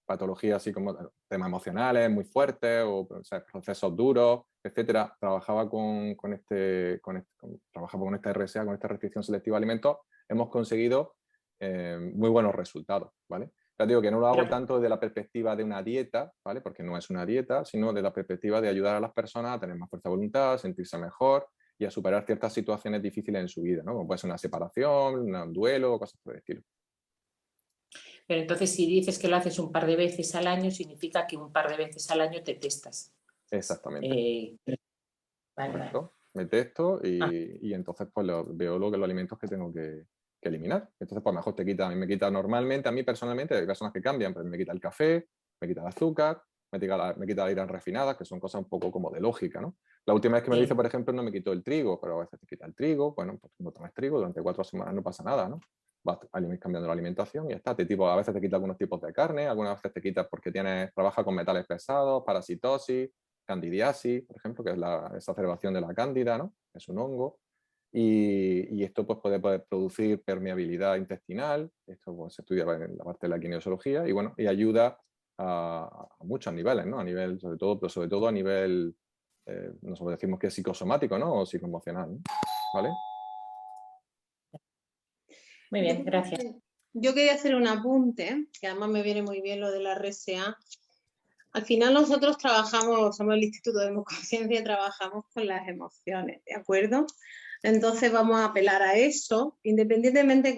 patología así como temas emocionales muy fuertes o sea, procesos duros, etcétera, trabajaba con esta RSA, con esta restricción selectiva de alimentos, hemos conseguido muy buenos resultados, ¿vale? Ya digo que no lo hago tanto desde la perspectiva de una dieta, ¿vale? Porque no es una dieta, sino de la perspectiva de ayudar a las personas a tener más fuerza de voluntad, a sentirse mejor y a superar ciertas situaciones difíciles en su vida, ¿no? Como puede ser una separación, un duelo, cosas por el estilo. Pero entonces, si dices que lo haces un par de veces al año, significa que un par de veces al año te testas. Exactamente. Correcto. Me testo y entonces pues veo los alimentos que tengo que eliminar. Entonces pues mejor a mí me quita normalmente, a mí personalmente, hay personas que cambian, pues me quita el café, me quita el azúcar, me quita las harinas refinadas, que son cosas un poco como de lógica, ¿no? La última vez que me lo hice, por ejemplo, no me quitó el trigo, pero a veces te quita el trigo, bueno, pues no tomes trigo, durante 4 semanas no pasa nada, ¿no? Vas cambiando la alimentación y ya está. A veces te quita algunos tipos de carne, algunas veces te quita porque trabaja con metales pesados, parasitosis, candidiasis, por ejemplo, que es la exacerbación de la cándida, ¿no? Es un hongo. Y esto pues, puede producir permeabilidad intestinal, esto pues, se estudia en la parte de la kinesiología, y bueno, y ayuda a muchos niveles, ¿no? A nivel, sobre todo a nivel, nosotros decimos que es psicosomático, ¿no? O psicoemocional, ¿no? ¿Vale? Muy bien, gracias. Yo quería hacer un apunte, que además me viene muy bien lo de la RSA. Al final nosotros somos el Instituto de Hemoconciencia y trabajamos con las emociones, ¿de acuerdo? Entonces vamos a apelar a eso, independientemente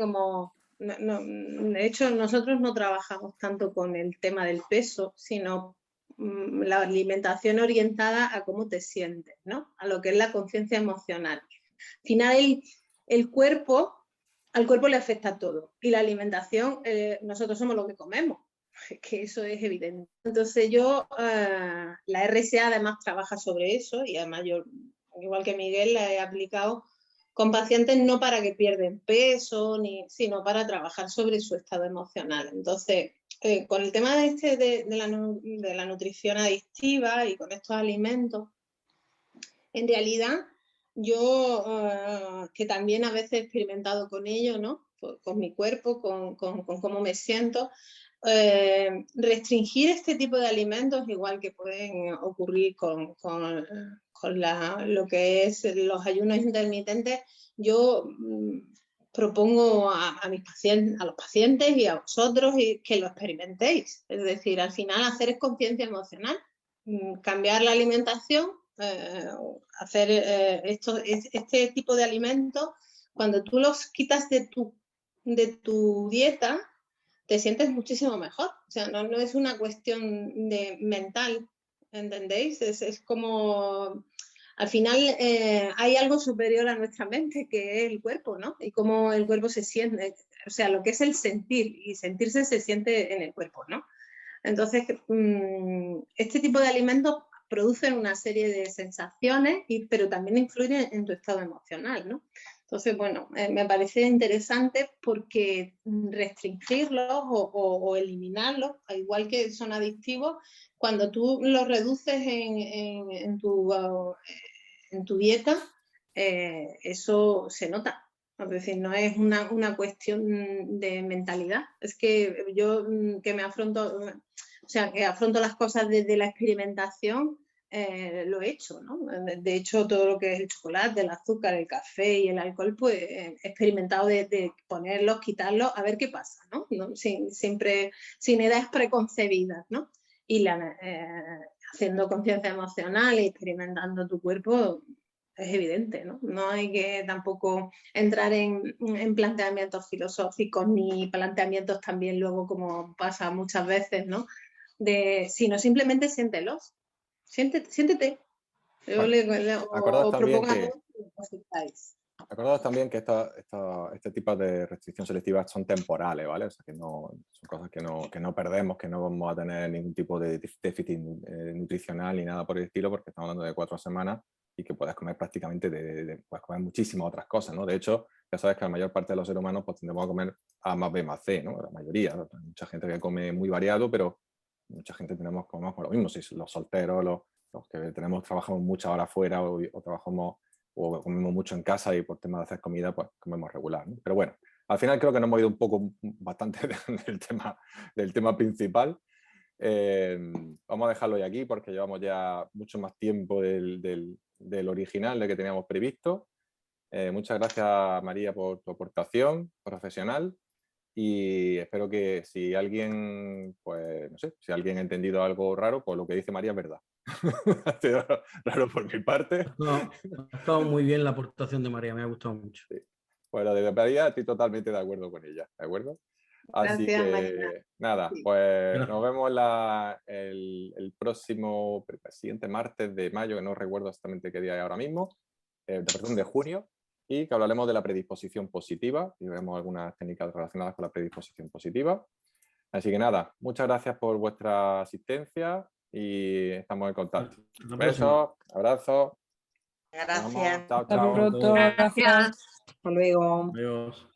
de hecho, nosotros no trabajamos tanto con el tema del peso, sino la alimentación orientada a cómo te sientes, ¿no? A lo que es la conciencia emocional. Al final al cuerpo le afecta todo y la alimentación, nosotros somos lo que comemos, que eso es evidente. Entonces la RSA además trabaja sobre eso y además yo, igual que Miguel, la he aplicado con pacientes no para que pierden peso, sino para trabajar sobre su estado emocional. Entonces, con el tema de la nutrición adictiva y con estos alimentos, en realidad yo, que también a veces he experimentado con ello, ¿no? Con mi cuerpo, con cómo me siento, restringir este tipo de alimentos, igual que pueden ocurrir con lo que es los ayunos intermitentes, yo propongo a los pacientes y a vosotros que lo experimentéis. Es decir, al final hacer es conciencia emocional, cambiar la alimentación, hacer este tipo de alimentos, cuando tú los quitas de tu dieta, te sientes muchísimo mejor. O sea, no es una cuestión mental, ¿entendéis? Es como, al final hay algo superior a nuestra mente, que es el cuerpo, ¿no? Y cómo el cuerpo se siente, o sea, lo que es el sentir, y sentirse se siente en el cuerpo, ¿no? Entonces, este tipo de alimentos producen una serie de sensaciones, pero también influyen en tu estado emocional, ¿no? Entonces, bueno, me parece interesante porque restringirlos o eliminarlos, al igual que son adictivos, cuando tú los reduces en tu dieta, eso se nota. Es decir, no es una cuestión de mentalidad. Es que yo que me afronto O sea, que afronto las cosas desde la experimentación, lo he hecho, ¿no? De hecho, todo lo que es el chocolate, el azúcar, el café y el alcohol, pues he experimentado de ponerlos, quitarlos, a ver qué pasa, ¿no? Siempre sin edades preconcebidas, ¿no? Y haciendo conciencia emocional y experimentando tu cuerpo, es evidente, ¿no? No hay que tampoco entrar en planteamientos filosóficos ni planteamientos también luego, como pasa muchas veces, ¿no? Sino simplemente siéntelos. Siéntete. Acordaos también proponga que, algo y lo aceptáis. acordaos también que este tipo de restricción selectiva son temporales, ¿vale? O sea, que no, son cosas que no perdemos, que no vamos a tener ningún tipo de déficit nutricional ni nada por el estilo, porque estamos hablando de 4 semanas y que puedes comer prácticamente, puedes comer muchísimas otras cosas, ¿no? De hecho, ya sabes que la mayor parte de los seres humanos pues tendemos a comer A más B más C, ¿no? La mayoría, ¿no? Hay mucha gente que come muy variado, pero mucha gente comemos por lo mismo, si los solteros, los que trabajamos muchas horas fuera o trabajamos o comemos mucho en casa y por tema de hacer comida, pues comemos regular, ¿no? Pero bueno, al final creo que nos hemos ido un poco, bastante del tema principal. Vamos a dejarlo ya aquí porque llevamos ya mucho más tiempo del original, del que teníamos previsto. Muchas gracias, María, por tu aportación profesional y espero que si alguien, pues no sé, si alguien ha entendido algo raro, pues lo que dice María es verdad. Ha sido raro por mi parte. No, ha estado muy bien la aportación de María, me ha gustado mucho. Sí. Bueno, de María estoy totalmente de acuerdo con ella, ¿de acuerdo? Así Gracias, que Marina. nada, Sí. pues Gracias. nos vemos el siguiente martes de mayo, que no recuerdo exactamente qué día es ahora mismo, perdón, de junio, y que hablaremos de la predisposición positiva y veremos algunas técnicas relacionadas con la predisposición positiva. Así que nada, muchas gracias por vuestra asistencia y estamos en contacto. Hasta la próxima. Besos, abrazos. Gracias. Vamos, chao, Hasta chao. pronto. Gracias. Gracias. Hasta luego. Adiós.